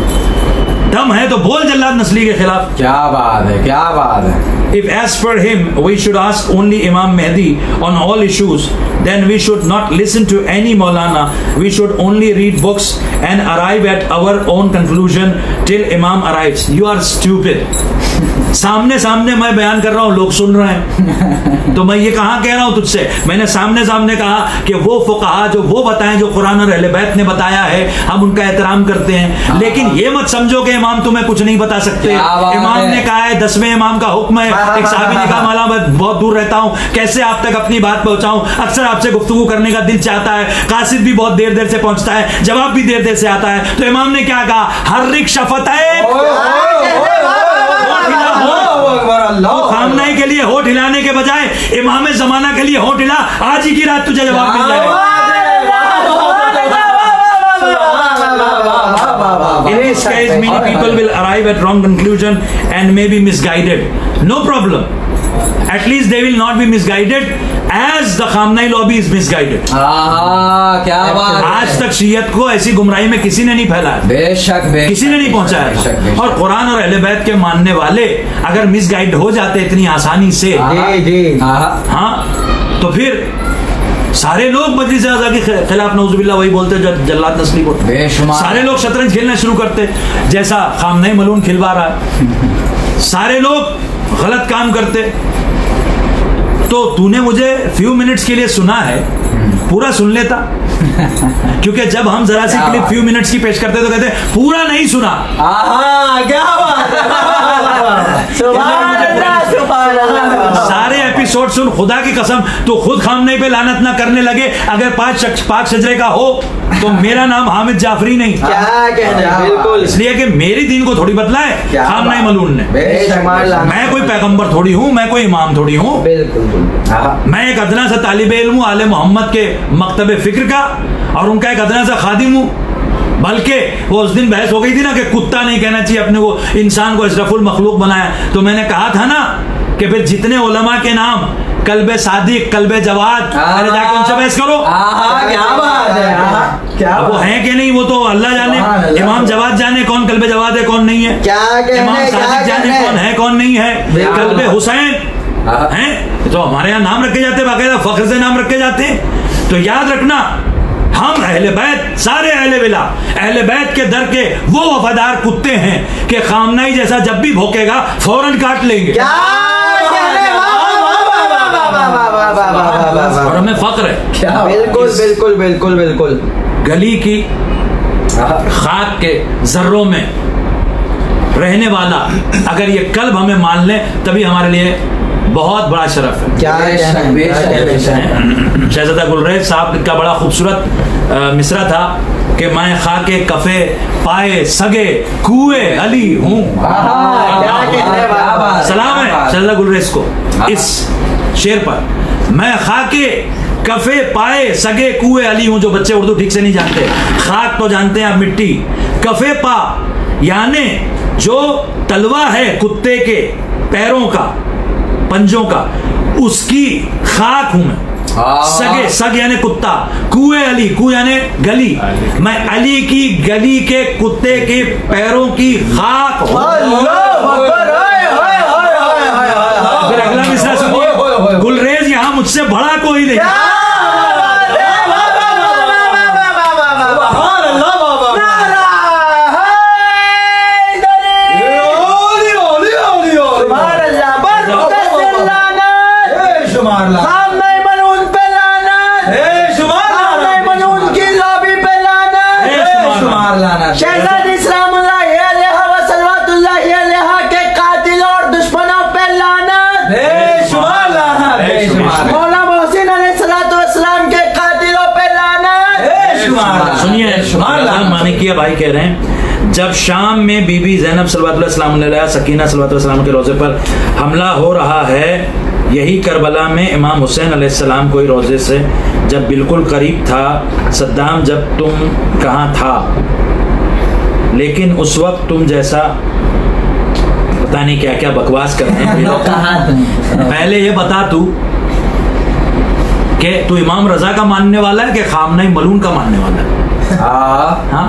दम है तो बोल जल्लाद नस्ली के खिलाफ। क्या बात है, क्या बात है। If as per him we should ask only Imam Mehdi on all issues, then we should not listen to any Maulana. We should only read books and arrive at our own conclusion till Imam arrives. You are stupid. सामने सामने मैं बयान कर रहा हूँ, लोग सुन रहे हैं, तो मैं ये कहाँ कह रहा हूँ तुझसे? मैंने सामने सामने कहा कि वो फुक़हा जो वो बताएं जो कुरान और अहले बैत ने बताया है, हम उनका एहतराम करते हैं। लेकिन ये मत समझो कि इमाम तुम्हें कुछ नहीं बता सकते। इमाम ने कहा है 10वें इमाम का हुक्म है। एक साहबी ने कहा मौला मैं बहुत दूर रहता हूँ, कैसे आप तक अपनी बात पहुंचाऊं, अक्सर आपसे गुफ्तगू करने का दिल चाहता है, कासिद भी बहुत देर देर से पहुंचता है, जवाब भी देर देर से आता है। तो इमाम ने क्या कहा? हर्रिक शफतैक, खामनाई के लिए होठ हिलाने के बजाय इमाम जमाना के लिए होठ हिला, आज ही की रात तुझे जवाब मिल जाएगा। In this case, many people will arrive at wrong conclusion and may be misguided. No problem. At least they will not be misguided as the Khamenei lobby is misguided. क्या बात है। आज तक शीयत को ऐसी गुमराही में किसी ने नहीं फैलाया, बेशक किसी ने नहीं पहुंचाया। और कुरान और अहले बैत के मानने वाले अगर मिसगाइड हो जाते इतनी आसानी से, हाँ, तो फिर सारे लोग मजलिस आज़ा के खिलाफ नऊज़ुबिल्लाह वही बोलते जल्लाद नस्ली को। सारे लोग शतरंज खेलना शुरू करते जैसा खामनई मलून खिलवा रहा है, सारे लोग गलत काम करते। तो तूने मुझे फ्यू मिनट्स के लिए सुना है, पूरा सुन लेता, क्योंकि जब हम जरा सी क्लिप फ्यू मिनट्स की पेश करते तो कहते पूरा नहीं सुना। क्या बात, सारे एपिसोड सुन, खुदा की कसम तो खुद खामनई पे लानत ना करने लगे। अगर पाक शजरे का हो तो मेरा नाम हामिद जाफरी नहीं। क्या कहना है, बिल्कुल, इसलिए कि मेरी दीन को थोड़ी बदला है खामनई मलून ने। मैं कोई पैगंबर थोड़ी हूँ, मैं कोई इमाम थोड़ी हूँ, मैं एक अदना सा तालिब इल्म हूँ आले मोहम्मद के मकतब फिक्र का, और उनका एक अदना सा खादिम हूँ। बल्कि वो उस दिन बहस हो गई थी ना कि कुत्ता नहीं कहना चाहिए अपने को, इंसान को अशरफुल मखलूक बनाया। तो मैंने कहा था ना कि फिर जितने उलमा के नाम कल्बे सादिक, कल्बे जवाद, अरे जाके उनसे बहस करो। क्या बात है, क्या वो है कि नहीं वो तो अल्लाह जाने, इमाम जवाद जाने कौन कल्बे जवाद है कौन नहीं है, इमाम सादिक जाने कौन है कौन नहीं है, कल्बे हुसैन हैं तो हमारे यहाँ नाम रखे जाते, बाकायदा फख्र से नाम रखे जाते हैं। तो याद रखना, हम अहले बैत, सारे अहले विला, अहले बैत के दर के वो वफादार कुत्ते हैं कि खामनाई जैसा जब भी भौंकेगा फौरन काट लेंगे। और हमें फख्र है। बिल्कुल बिल्कुल बिल्कुल बिल्कुल। गली की खाक के जर्रों में रहने वाला अगर ये कल्ब हमें मान ले तभी हमारे लिए बहुत बड़ा शरफ है। क्या शहजादा गुलरेज साहब का बड़ा खूबसूरत मिसरा था कि मैं खाके कफे पाए सगे कुए अली हूँ। सलाम है शहजादा गुलरेज को इस शेर पर। मैं खाके कफे पाए सगे कुए अली हूँ। जो बच्चे उर्दू ठीक से नहीं जानते, खाक तो जानते हैं आप, मिट्टी। कफे पा यानी जो तलवा है कुत्ते के पैरों का, पंजों का, उसकी खाक हूं मैं। सगे, सग यानी कुत्ता, कुए अली, कु यानी गली, मैं अली की गली के कुत्ते के पैरों की खाक हूं। फिर अगला मिसरा सुनिए, गुलरेज यहाँ मुझसे बड़ा कोई नहीं। मानिकिया भाई कह रहे हैं, जब शाम में बीबी ज़ैनब सल्लल्लाहु अलैहि वसल्लम, सकीना सल्लल्लाहु अलैहि वसल्लम के रोज़े पर हमला हो रहा है, यही करबला में इमाम हुसैन अलैहिस्सलाम कोई रोज़े से जब बिल्कुल करीब था, सद्दाम जब तुम कहाँ था, लेकिन उस वक्त तुम जैसा पता नहीं क्या क्या बकवास करते हैं। पहले ये बता तू कि तू इमाम रजा का मानने वाला है कि खामनई मलून का मानने वाला है? हाँ,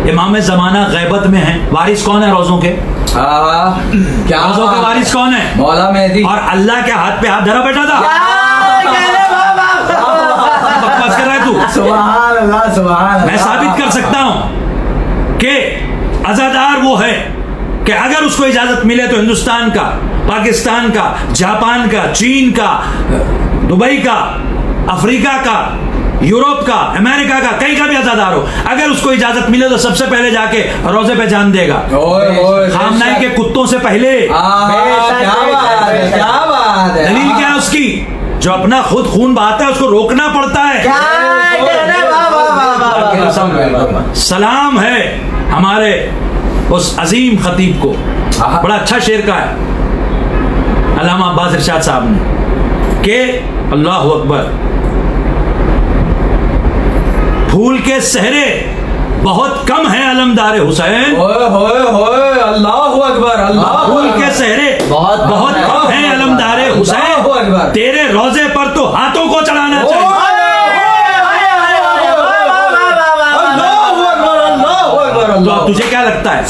इमाम ज़माना गैबत में है। वारिस कौन है रोज़ों के? क्या रोज़ों के वारिस कौन है? मौला मेहदी। और अल्लाह के हाथ पे हाथ धरा बैठा था। बकवास कर रहा है तू? सुभान अल्लाह, सुभान अल्लाह। मैं साबित कर सकता हूं कि अज़ादार वो है कि अगर उसको इजाजत मिले तो हिंदुस्तान का, पाकिस्तान का, जापान का, चीन का, दुबई का, अफ्रीका का, यूरोप का, अमेरिका का, कहीं का भी अज़ादार हो, अगर उसको इजाजत मिले तो सबसे पहले जाके रोजे पे जान देगा। खामनाई के कुत्तों से पहले। क्या बात है, क्या बात है। दलील क्या है उसकी? जो अपना खुद खून बहाता है उसको रोकना पड़ता है। सलाम है हमारे उस अजीम खतीब को। बड़ा अच्छा शेर का है अल्लामा अब्बास इरशाद साहब ने कि अल्लाहु अकबर, फूल के सहरे बहुत कम है अलमदार हुसैन। अल्लाहु अकबर, अल्लाह। फूल के सहरे बहुत कम है अलमदार हुसैन। तेरे रोजे पर तो हाथों को चढ़ाना चाहिए। तो अब तुझे क्या लगता है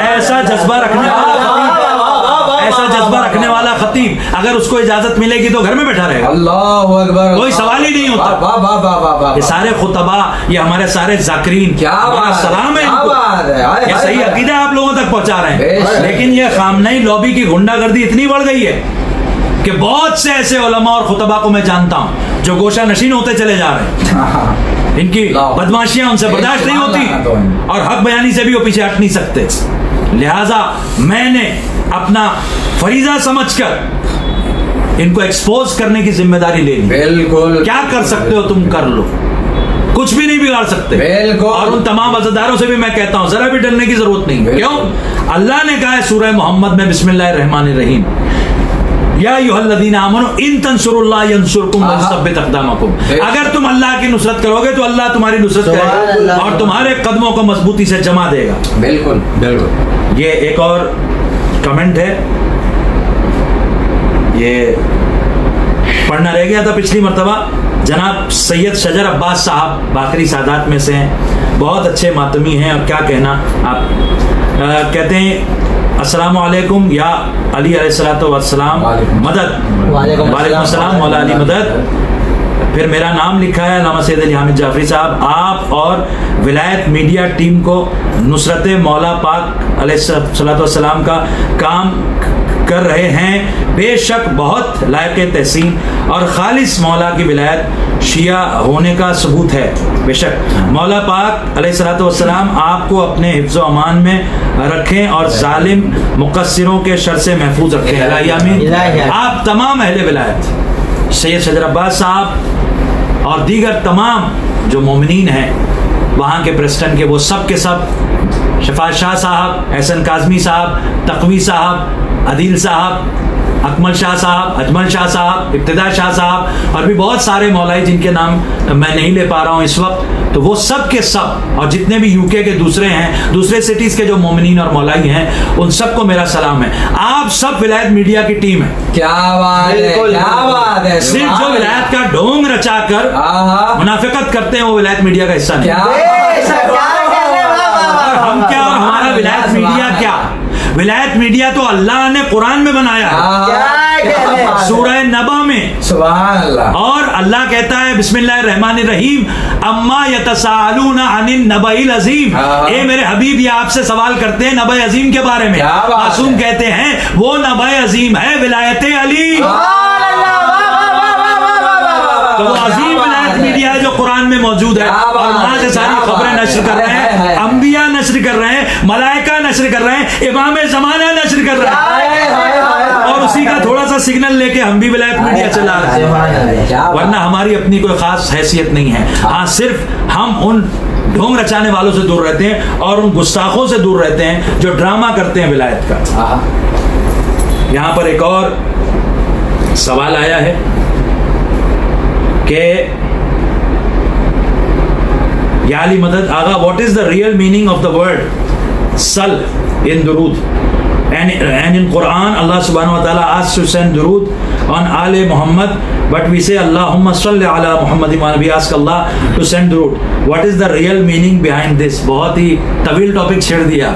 ऐसा जज्बा रखने वाला खतीब अगर उसको इजाजत मिलेगी तो घर में बैठा रहेगा? अल्लाहु अकबर, कोई सवाल ही नहीं होता। ये सारे खुतबा, ये हमारे सारे जाकिरीन, क्या सलाम है इनको। ये सही अकीदा आप लोगों तक पहुंचा रहे हैं। लेकिन ये खामनई लॉबी की गुंडागर्दी इतनी बढ़ गई है कि बहुत से ऐसे उलमा और खुतबा को मैं जानता हूं जो गोशा नशीन होते चले जा रहे हैं। इनकी बदमाशियां उनसे बर्दाश्त नहीं होती और हक बयानी से भी वो पीछे हट नहीं सकते। लिहाजा मैंने अपना फरीजा समझकर इनको एक्सपोज करने की जिम्मेदारी ले ली। बिल्कुल। क्या कर सकते हो तुम कर लो, कुछ भी नहीं बिगाड़ सकते। बिल्कुल। और उन तमाम अज़ादारों से भी मैं कहता हूं जरा भी डरने की जरूरत नहीं। क्यों? अल्लाह ने कहा है सूरह मोहम्मद में बिस्मिल्लाहिर्रहमानिर्रहीम, या अय्युहल्लज़ीना आमनू इन तंसुरुल्लाह यंसुरकुम व युसब्बित अक़दामकुम। अगर तुम अल्लाह की नुसरत करोगे तो अल्लाह तुम्हारी नुसरत करेगा और तुम्हारे कदमों को मजबूती से जमा देगा। बिल्कुल बिल्कुल। ये एक और कमेंट है, ये पढ़ना रह गया था पिछली मर्तबा। जनाब सैयद शजर अब्बास साहब बाकरी सादात में से हैं, बहुत अच्छे मातमी हैं। और क्या कहना आप कहते हैं, अस्सलामु अलैकुम या अली अलैहिस्सलातु वस्सलाम मदद। वालेकुम अस्सलाम मौला अली मदद। फिर मेरा नाम लिखा है अल्लामा सैयद अली हामिद जाफरी साहब। आप और विलायत मीडिया टीम को नुसरत मौला पाक अलैहिस्सलातु वस्सलाम का काम कर रहे हैं, बेशक बहुत लायक तहसीन और खालिस मौला की विलायत शिया होने का सबूत है। बेशक मौला पाक अलैहिस्सलातु वस्सलाम आपको अपने हिफ्ज़ व अमान में रखें और जालिम मुक़स्सिरों के शर से महफूज रखें। आमीन। आप तमाम अहले विलायत, सैयद शजर अब्बास साहब और दीगर तमाम जो मोमिनीन हैं वहाँ के प्रेस्टन के, वो सब के सब, शफात शाह साहब, एहसन काज़मी साहब, तकवी साहब, अदील साहब, अकमल शाह साहब, अजमल शाह साहब, इब्तिदा शाह साहब और भी बहुत सारे मौलाई जिनके नाम मैं नहीं ले पा रहा हूँ इस वक्त, तो वो सब के सब और जितने भी यूके के दूसरे हैं, दूसरे सिटीज़ के जो मोमिनीन और मौलाई हैं, उन सबको मेरा सलाम है। आप सब विलायत मीडिया की टीम है। क्या बात है, क्या बात है। सिर्फ जो विलायत का ढोंग रचाकर मुनाफिकत करते हैं वो विलायत मीडिया का हिस्सा नहीं। और हम क्या और हमारा विलायत मीडिया क्या? विलायत मीडिया तो अल्लाह ने कुरान में बनाया है, सूरह नबा में। सुभान अल्लाह। और अल्लाह कहता है बिस्मिल्लाहिर्रहमानिर्रहीम, अम्मा यतसाअलूना अनिन नबइल अज़ीम। ए मेरे हबीब, ये आपसे सवाल करते हैं नबअ अज़ीम के बारे में। मासूम कहते हैं वो नबअ अज़ीम है विलायत अली। तो वो अजीम विलायत मीडिया है जो कुरान में मौजूद है और वहां से सारी खबरें नश्र कर रहे हैं, अंबिया नश्र कर रहे हैं, मलाइका नश्र कर रहे हैं, इमाम ज़माना नश्र कर रहे हैं। और उसी का थोड़ा सा सिग्नल लेके हम भी विलायत मीडिया चला रहे हैं, वरना हमारी अपनी कोई खास हैसियत नहीं है। हाँ, सिर्फ हम उन ढोंग रचाने वालों से दूर रहते हैं और उन गुस्ताखों से दूर रहते हैं जो ड्रामा करते हैं विलायत का। यहाँ पर एक और सवाल आया है कि या अली मदद आगा, what is the real meaning of the word सल इन दुरूद? and in Quran Allah subhanahu wa ta'ala asks to send durood on Ali Muhammad, but we say Allahumma salli ala Muhammad, we ask Allah to send durood. What is the real meaning behind this? बहुत ही तवील topic छेड़ दिया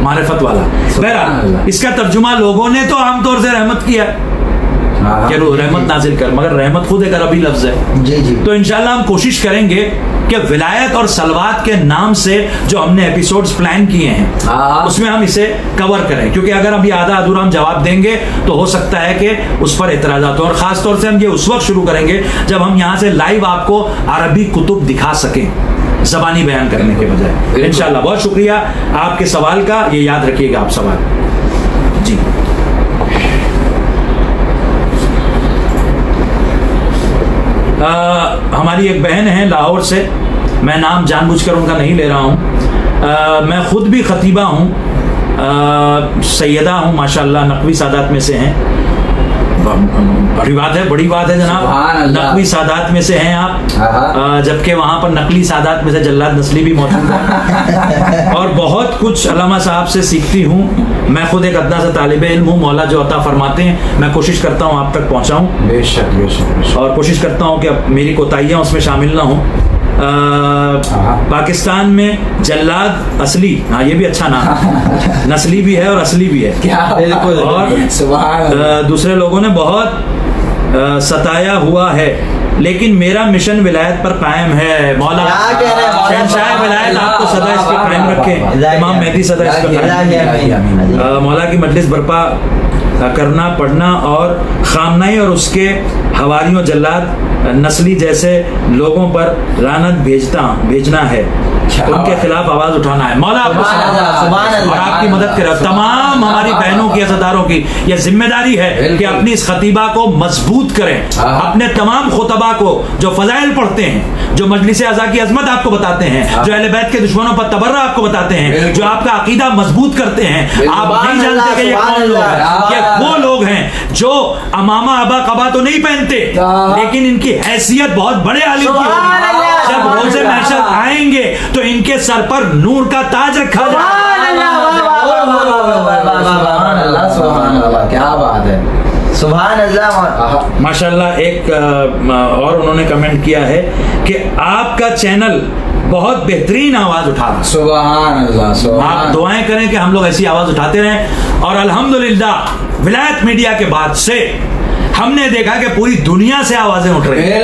मारिफत वाला। बहरहाल इसका तर्जुमा लोगों ने तो आमतौर से रहमत किया कि रहमत नाजिल कर, मगर रहमत खुद एक अरबी लफ्ज है। जी जी। तो इंशाल्लाह हम कोशिश करेंगे कि विलायत और सलवात के नाम से जो हमने एपिसोड्स प्लान किए हैं उसमें हम इसे कवर करें, क्योंकि अगर अभी आधा अधूरा हम जवाब देंगे तो हो सकता है कि उस पर एतराज़ात हो, और ख़ास तौर से हम ये उस वक्त शुरू करेंगे जब हम यहाँ से लाइव आपको अरबी कुतुब दिखा सकें ज़बानी बयान करने के बजाय। इंशाल्लाह बहुत शुक्रिया आपके सवाल का, ये याद रखिएगा आप सवाल। जी हमारी एक बहन है लाहौर से, मैं नाम जानबूझकर उनका नहीं ले रहा हूँ। मैं खुद भी खतीबा हूँ, सैयदा हूँ माशाल्लाह, नकवी सादात में से हैं। बड़ी बात है जनाब, नकवी सादात में से हैं आप, जबकि वहाँ पर नकली सादात में से जल्लाद नस्ली भी मौजूद है। और बहुत कुछ अल्लामा साहब से सीखती हूँ। मैं खुद एक अदना सा तालिब इल्म हूँ, मौला जो अता फरमाते हैं मैं कोशिश करता हूँ आप तक पहुँचाऊँ, बेशक, और कोशिश करता हूँ कि मेरी कोताहियाँ उसमें शामिल ना हो। पाकिस्तान में जल्लाद असली, हाँ ये भी अच्छा नाम, नस्ली भी है और असली भी है। क्या बिल्कुल। और दूसरे लोगों ने बहुत सताया हुआ है, लेकिन मेरा मिशन विलायत पर कायम है। मौला शहंशाह विलायत आपको सदा इस पर कायम रखे, इमाम मेहदी सदा इस पर कायम। मौला की मजलिस बर्पा करना, पढ़ना और खामनाई और उसके हवारियों जल्लाद नस्ली जैसे लोगों पर लानत भेजना है, उनके खिलाफ आवाज उठाना है। मौला और आपकी मदद करे। तमाम हमारी बहनों की, अज़ादारों की यह जिम्मेदारी है कि अपनी इस खतीबा को मजबूत करें, अपने तमाम खुतबा को जो फजाइल पढ़ते हैं, जो मजलिस अज़ा की अजमत आपको बताते हैं, जो अहले बैत के दुश्मनों पर तबर्रा आपको बताते हैं, जो आपका अकीदा मजबूत करते हैं। आप नहीं जानते कि ये कौन लोग हैं। ये वो लोग हैं जो अमामा अबा कबा तो नहीं पहनते, लेकिन इनकी हैसियत बहुत बड़े आलिम की होगी। जब रोज़े महशर आएंगे तो इनके सर पर नूर का ताज रखा जाएगा। क्या बात है, सुभान अल्लाह माशाल्लाह। एक और उन्होंने कमेंट किया है कि आपका चैनल बहुत बेहतरीन आवाज उठा रहा है। सुभान अल्लाह। आप दुआएं करें कि हम लोग ऐसी आवाज उठाते रहें। और अल्हम्दुलिल्लाह विलायत मीडिया के बाद से हमने देखा कि पूरी दुनिया से आवाजें उठ रही हैं।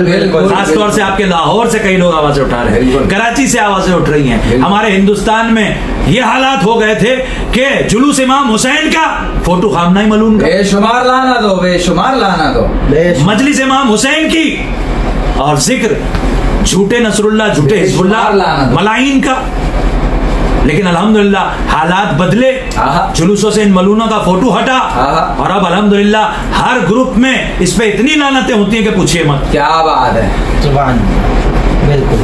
बिल्कुल। खासतौर से आपके लाहौर से कई लोग आवाजें उठा रहे हैं, कराची से आवाजें उठ रही हैं। हमारे हिंदुस्तान में ये हालात हो गए थे कि जुलूस इमाम हुसैन का फोटो खामनाई मलून का, बेशुमार लाना दो, बेशुमार लाना दो, मजलिस इमाम हुसैन की, और जिक्र झूठे नसरुल्लाह, झूठे हिजबुल्लाह, मलाइन का। लेकिन अल्हम्दुलिल्लाह हालात बदले, जुलूसों से इन मलूनों का फोटो हटा, और अब अल्हम्दुलिल्लाह हर ग्रुप में इस पे इतनी लानतें होती हैं कि पूछिए मत। क्या बात है, सुभान, बिल्कुल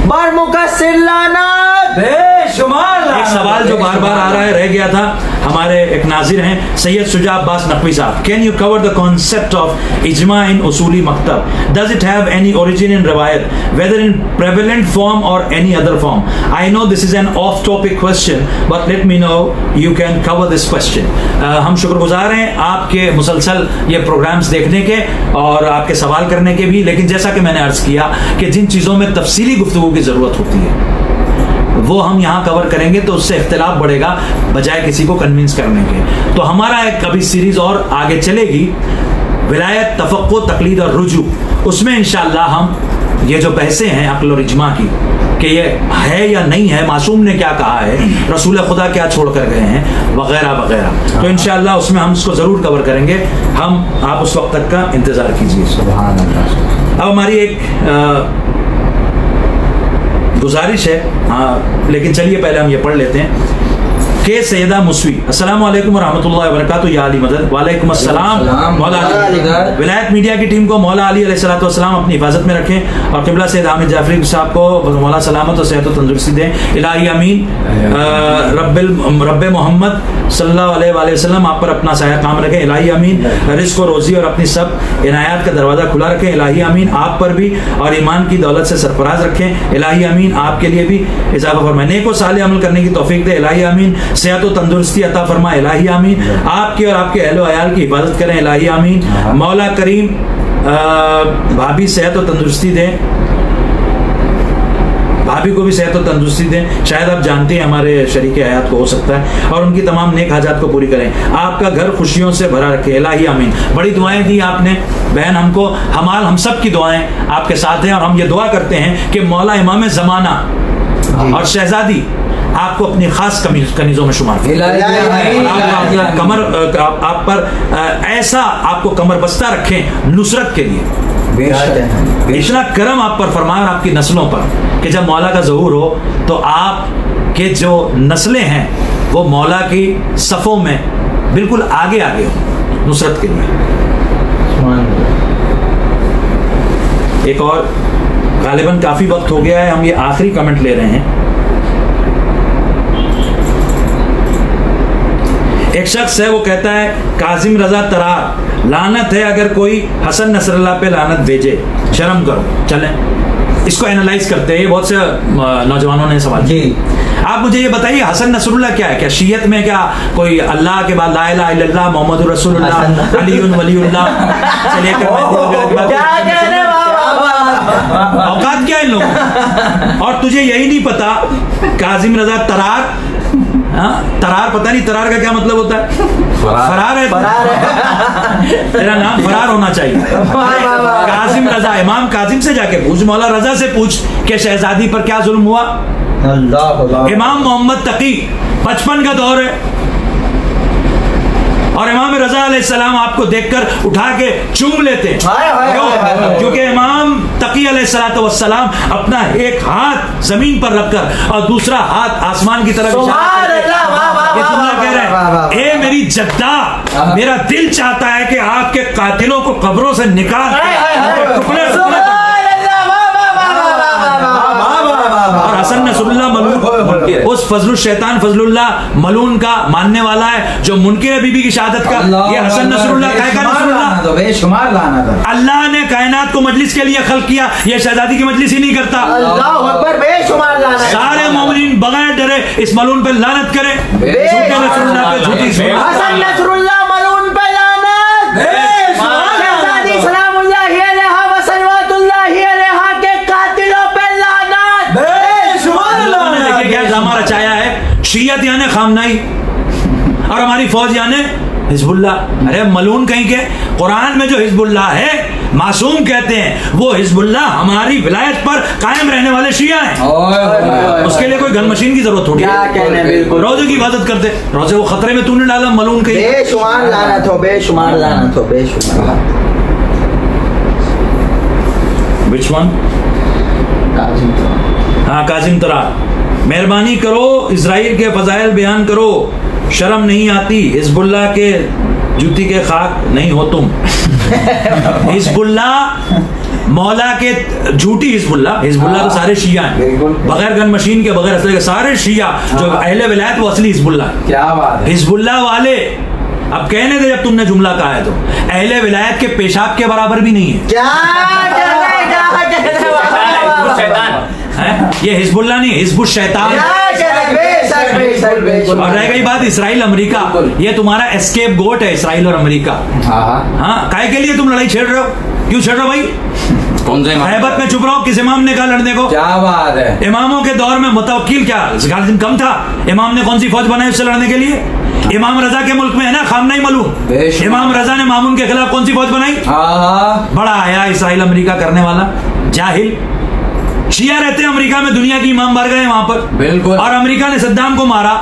बार मुकस्सिर लानत, बेशुमार। एक सवाल जो बार बार आ रहा है, रह गया था, हमारे एक नाजिर हैं Syed Shuja Abbas Naqvi sahab, can you cover the concept of इजमा इन उसूली मकतब? Does it have any origin in रवायत, whether in prevalent form or any other form? I know this is an off topic question, but let me know you can cover this question. हम शुक्रगुजार हैं आपके मुसलसल ये programmes देखने के और आपके सवाल करने के भी, लेकिन जैसा कि मैंने अर्ज किया कि जिन चीज़ों में तफसीली गुफ्तगू की ज़रूरत होती है वो हम यहाँ कवर करेंगे तो उससे इख्तिलाफ बढ़ेगा बजाय किसी को कन्विंस करने के। तो हमारा एक कभी सीरीज और आगे चलेगी, विलायत, तफक्को, तकलीद और रुजू, उसमें इंशाअल्लाह हम ये जो बहसें हैं अक्ल और इजमा की कि ये है या नहीं है, मासूम ने क्या कहा है, रसूल खुदा क्या छोड़ कर गए हैं, वगैरह वगैरह, तो इंशाअल्लाह उसमें हम उसको ज़रूर कवर करेंगे। आप उस वक्त तक का इंतज़ार कीजिए। सुभान अल्लाह। अब हमारी एक गुजारिश है, हाँ, लेकिन चलिए पहले हम ये पढ़ लेते हैं के सैयदा मुस्वी, अस्सलाम वालेकुम व रहमतुल्लाहि व बरकातुहू, या अली मदद। वालेकुम अस्सलाम। मौला अली, विलायत मीडिया की टीम को मौला अली अलैहिस्सलातु वस्सलाम अपनी हिफाजत में रखें और क़िबला सैयद हामिद जाफरी साहब को मौला सलामत और सेहत और तंदुरुस्ती दें। इलाही अमीन। रब्बे मोहम्मद सल्लल्लाहु अलैहि वसल्लम आप पर अपना साया काम रखें। इलाही अमीन। रिज़्क़ और रोज़ी और अपनी सब इनायात का दरवाज़ा खुला रखें। इलाही अमीन। आप पर भी और ईमान की दौलत से सरफराज रखें। इलाही अमीन। आपके लिए भी इजाफ़ा फरमाएं। नेक व सालेह अमल करने की तौफीक दे। इलाही अमीन। सेहत व तंदुरुस्ती अता फरमा इलाही आमीन। आपकी और आपके अहलो अयाल की हिफाजत करें इलाही आमीन। मौला करीम भाभी सेहत व तंदुरुस्ती दें, भाभी को भी सेहत और तंदुरुस्ती दें। शायद आप जानते हैं हमारे शरीक हयात को हो सकता है, और उनकी तमाम नेक हाजात को पूरी करें। आपका घर खुशियों से भरा रखे इलाही आमीन। बड़ी दुआएं दी आपने बहन हमको, हम सब की दुआएं आपके साथ हैं, और हम ये दुआ करते हैं कि मौला इमाम ज़माना और शहजादी आपको अपनी खास कनीजों में शुमार करें। कमर आप पर ऐसा आपको कमर बस्ता रखें नुसरत के लिए। इतना करम आप पर फरमाए और आपकी नस्लों पर कि जब मौला का ज़हूर हो तो आप के जो नस्लें हैं वो मौला की सफ़ों में बिल्कुल आगे आगे हो नुसरत के लिए। एक और गालिबन काफ़ी वक्त हो गया है, हम ये आखिरी कमेंट ले रहे हैं। एक शख्स है वो कहता है काजिम रजा तरार, लानत है अगर कोई हसन नसरुल्लाह पे लानत भेजे, शर्म करो। चलें इसको एनालाइज करते हैं, बहुत से नौजवानों ने सवाल किया। आप मुझे ये बताइए हसन नसरुल्लाह क्या है? क्या शियत में क्या कोई अल्लाह के बाद ला इलाहा इल्लल्लाह मोहम्मद रसूलुल्लाह अलीउन वलीउल्लाह से लेकर औकात क्या है इन लोगों? और तुझे यही नहीं पता काजिम रजा तरार, तरार पता नहीं तरार का क्या मतलब होता है? फरार है। तेरा नाम फरार होना चाहिए। काजिम रजा, इमाम काजिम से जाके पूछ, मौला रजा से पूछ कि शहजादी पर क्या जुल्म हुआ। इमाम मोहम्मद तकी 55 का दौर है और इमाम रजा अलैहिस्सलाम आपको देखकर उठा के चूम लेते हैं। क्यों? क्योंकि इमाम तकी अलैहिस्सलाम अपना एक हाथ जमीन पर रखकर और दूसरा हाथ आसमान की तरफ कह रहे हैं, ए मेरी जद्दा, मेरा दिल चाहता है कि आपके कातिलों को कब्रों से निकाल टुकड़े और हसन नसरुल्लाह मलून उस फजलुल शैतान फजलुल्लाह मलून का मानने वाला है जो मुनकिर बीबी की शहादत का। ये हसन नसरुल्लाह का नसरुल्लाह बेशुमार लानत है। अल्लाह ने कायनात को मजलिस के लिए खल्क किया, ये शहजादी की मजलिस ही नहीं करता। अल्लाह अकबर, बेशुमार लानत। सारे मोमिनीन बगैर डरे इस मलून पे लानत करें। झूठे नसरुल्लाह पे झूठी हसन नसरुल्लाह मलून पे लानत। शहजादी सलामुल्लाहि अलैहा व सलवातुल्लाहि अलैहा के कातिलों पे लानत। देखिए क्या ड्रामा रचाया है। शियत यानी खामनाई और हमारी फौज यानी हिजबुल्लाह। अरे मलून कहीं के, कुरान में जो हिजबुल्लाह है मासूम कहते हैं, वो हिजबुल्लाह हमारी विलायत पर कायम रहने वाले शिया हैं। उसके लिए कोई गन मशीन की जरूरत होगी? क्या कहने, बिल्कुल। रोजे की इबादत करते, रोजे वो खतरे में तूने डाला मलून कहीं। बेशुमार लानत हो, बेशुमार लानत हो, बेशुमार। Which one? हाँ काजिम तरार। मेहरबानी करो इजराइल के फजाइल बयान करो, शर्म नहीं आती? हिजबुल्लाह के जूती के खाक नहीं हो तुम। हिजबुल्लाह मौला के झूठी हिजबुल्लाह, हिजबुल्लाह तो सारे शिया हैं बगैर गन मशीन के, बगैर असले के सारे शिया जो अहले विलायत वो असली हिजबुल्लाह। क्या बात है। हिजबुल्लाह वाले अब कहने दे, जब तुमने जुमला कहा है तो अहले विलायत के पेशाब के बराबर भी नहीं है। क्या ये हिजबुल्लाह नहीं, हिजबुल शैतान। और रह गई बात इसराइल अमेरिका, ये तुम्हारा एस्केप गोट है इसराइल और अमेरिका। हाँ, काहे के लिए तुम लड़ाई छेड़ रहे हो? क्यों छेड़ रहे हो भाई? कौन से हैबत में चुप रहो। किस इमाम ने कहा लड़ने को? क्या बात है। इमामों के दौर में मुतवक्किल क्या गालिब कम था? इमाम ने कौन सी फौज बनाई उससे लड़ने के लिए? इमाम रजा के मुल्क में है ना खामनाई मलून। इमाम रजा ने मामून के खिलाफ कौन सी फौज बनाई? बड़ा आया इसराइल अमेरिका करने वाला जाहिल। शिया रहते हैं अमेरिका में, दुनिया की इमाम बारगाह है वहां पर। बिल्कुल। और अमेरिका ने सद्दाम को मारा,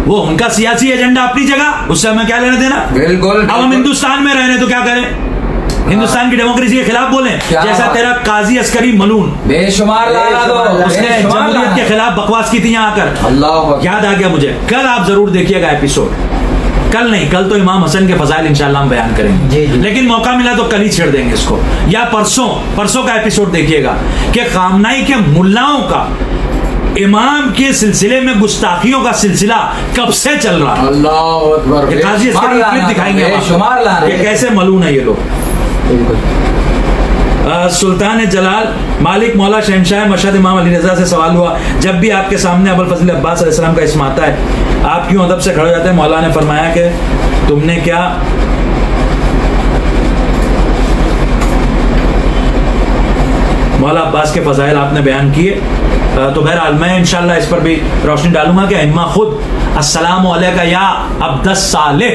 वो उनका सियासी एजेंडा अपनी जगह, उससे हमें क्या लेना देना? बिल्कुल। अब हम हिंदुस्तान में रह रहे तो क्या करें? हिंदुस्तान की डेमोक्रेसी के खिलाफ बोले, जैसा तेरा काजी अस्करी मलून बेशुमार उसने जमहूरियत के खिलाफ बकवास की थी यहाँ आकर। अल्लाह याद आ गया मुझे। कल आप जरूर देखिएगा एपिसोड, कल नहीं, कल तो इमाम हसन के फजाइल इंशाल्लाह हम बयान करेंगे। जी, जी। लेकिन मौका मिला तो कल ही छेड़ देंगे इसको, या परसों का एपिसोड देखिएगा कि खामनाई के मुल्लाओं का इमाम के सिलसिले में गुस्ताखियों का सिलसिला कब से चल रहा है। अल्लाह अकबर। ये काजी अस्करी क्लिप दिखाएंगे बेशुमार लानत। कि कैसे मलून है ये लोग। सुल्तान जलाल मालिक मौला शहनशाह मशहद इमाम अली रज़ा से सवाल हुआ, जब भी आपके सामने अबुल फजल अब्बास अलैहिस्सलाम का इसम आता है आप क्यों अदब से खड़े हो जाते हैं? मौला ने फरमाया कि तुमने क्या मौला अब्बास के फ़ज़ाइल आपने बयान किए, तो बहरहाल मैं इंशाअल्लाह इस पर भी रोशनी डालूंगा कि अइम्मा खुद अस्सलामु अलैका या अब्दस सालेह,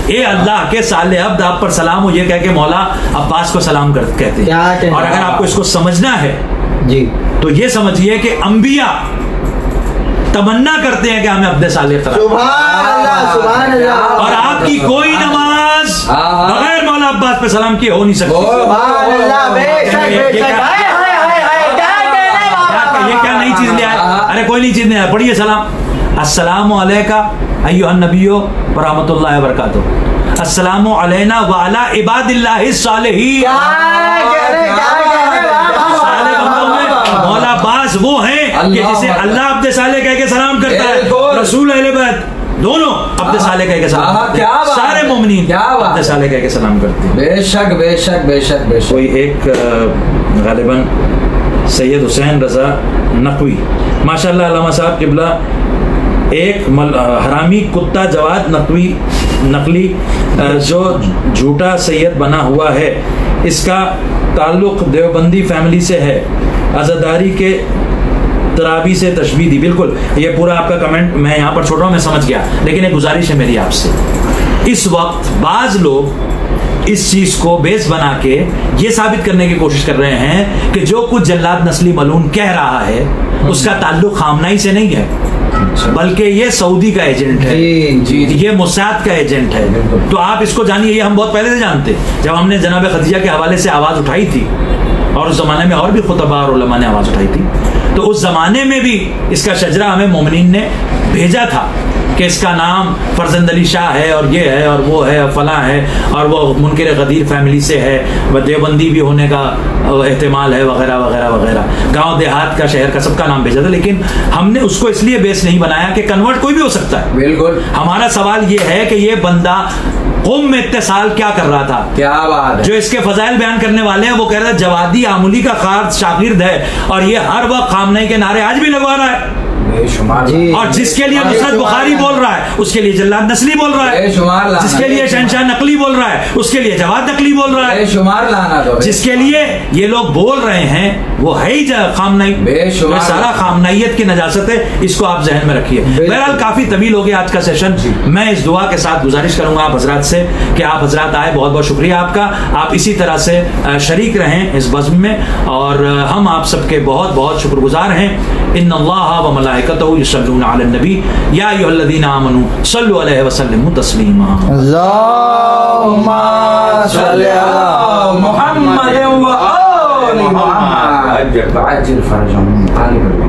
ए अल्लाह के साले अब्द आप पर सलाम हो, ये कह के मौला अब्बास को सलाम कहते हैं। और अगर आपको इसको समझना है जी तो ये समझिए कि अंबिया तमन्ना करते हैं कि हमें अब्द साले कराएं, सुभान अल्लाह। और आपकी कोई नमाज बगैर मौला अब्बास पे सलाम किए हो नहीं सकती। सुभान अल्लाह, बेशक बेशक। हाय हाय हाय हाय, क्या कहने बाबा, ये क्या नई चीज ले आए? अरे कोई नई चीज नहीं आया, पढ़िए सलाम। अस्सलामु अलैका अय्युहन नबिय्यो व रहमतुल्लाहि व बरकातुहू, अस्सलामु अलैना व अला इबादिल्लाहिस सालिहीन। मौला अब्बास वो हैं कि जिसे अल्लाह अब्द साले कह के सलाम करता है, रसूल अहले बैत दोनों अब्द साले कह के सलाम करते हैं, सारे मोमिनीन अब्द साले कह के सलाम करते हैं। बेशक बेशक बेशक बेशक। कोई एक गालिबन सैयद हुसैन रजा नकवी, माशाल्लाह अल्लामा साहब किबला, एक हरामी कुत्ता जवाद नकली जो झूठा सैयद बना हुआ है, इसका ताल्लुक देवबंदी फैमिली से है, अज़ादारी के तराबी से तशबीह दी। बिल्कुल ये पूरा आपका कमेंट मैं यहाँ पर छोड़ रहा हूँ, मैं समझ गया, लेकिन एक गुजारिश है मेरी आपसे, इस वक्त बाज लोग इस चीज को बेस बना के ये साबित करने की कोशिश कर रहे हैं कि जो कुछ जल्लाद नस्ली मलून कह रहा है उसका ताल्लुक खामनाई से नहीं है, बल्कि ये सऊदी का एजेंट है, ये मुसाद का एजेंट है। तो आप इसको जानिए, ये हम बहुत पहले से जानते, जब हमने जनाब खदीजा के हवाले से आवाज़ उठाई थी, और उस ज़माने में और भी खुतबा और उलमा ने आवाज़ उठाई थी, तो उस ज़माने में भी इसका शजरा हमें मोमिनीन ने भेजा था कि इसका नाम फरजंद अली शाह है और ये है और वो है और फलां है और वो मुनकिर गदीर फैमिली से है, वह देवबंदी भी होने का एहतमाल है वगैरह वगैरह वगैरह, गांव देहात का शहर का सबका नाम भेजा था। लेकिन हमने उसको इसलिए बेस नहीं बनाया कि कन्वर्ट कोई भी हो सकता है। बिल्कुल हमारा सवाल ये है कि ये बंदा कौम में इत्तेसाल क्या कर रहा था, क्या बात है। जो इसके फजाइल बयान करने वाले हैं वो कह रहे हैं जवादी आमुली का खास शागिर्द है और ये हर वक्त खामनई के नारे आज भी लगवा रहा है, और जिसके लिए नुसरत बुखारी बोल रहा है उसके लिए जल्लाद नस्ली बोल रहा है, जिसके लिए शहनशाह नकली बोल रहा है उसके लिए जवाद नकली बोल रहा है, जिसके लिए ये लोग बोल रहे हैं वो है ही खामनाई। तो सारा खामनाइयत की नजासत है, इसको आप जहन में रखिए। बहरहाल काफी तवील हो गया आज का सेशन, मैं इस दुआ के साथ गुजारिश करूंगा आप हजरात से कि आप हजरात आए, बहुत बहुत शुक्रिया आपका, आप इसी तरह से शरीक रहें इस बज़्म में, और हम आप सबके बहुत बहुत शुक्रगुजार हैं। इन्नल्लाह व मलाइकतहू युसल्लूना अलन नबी या अय्युहल्लज़ीना आमनू सल्लु अलैहि व सल्लिमू तस्लीमा। अल्लाहुम्मा सल्लि अला मुहम्मद व आलि मुहम्मद। अज्जल फरजहुम।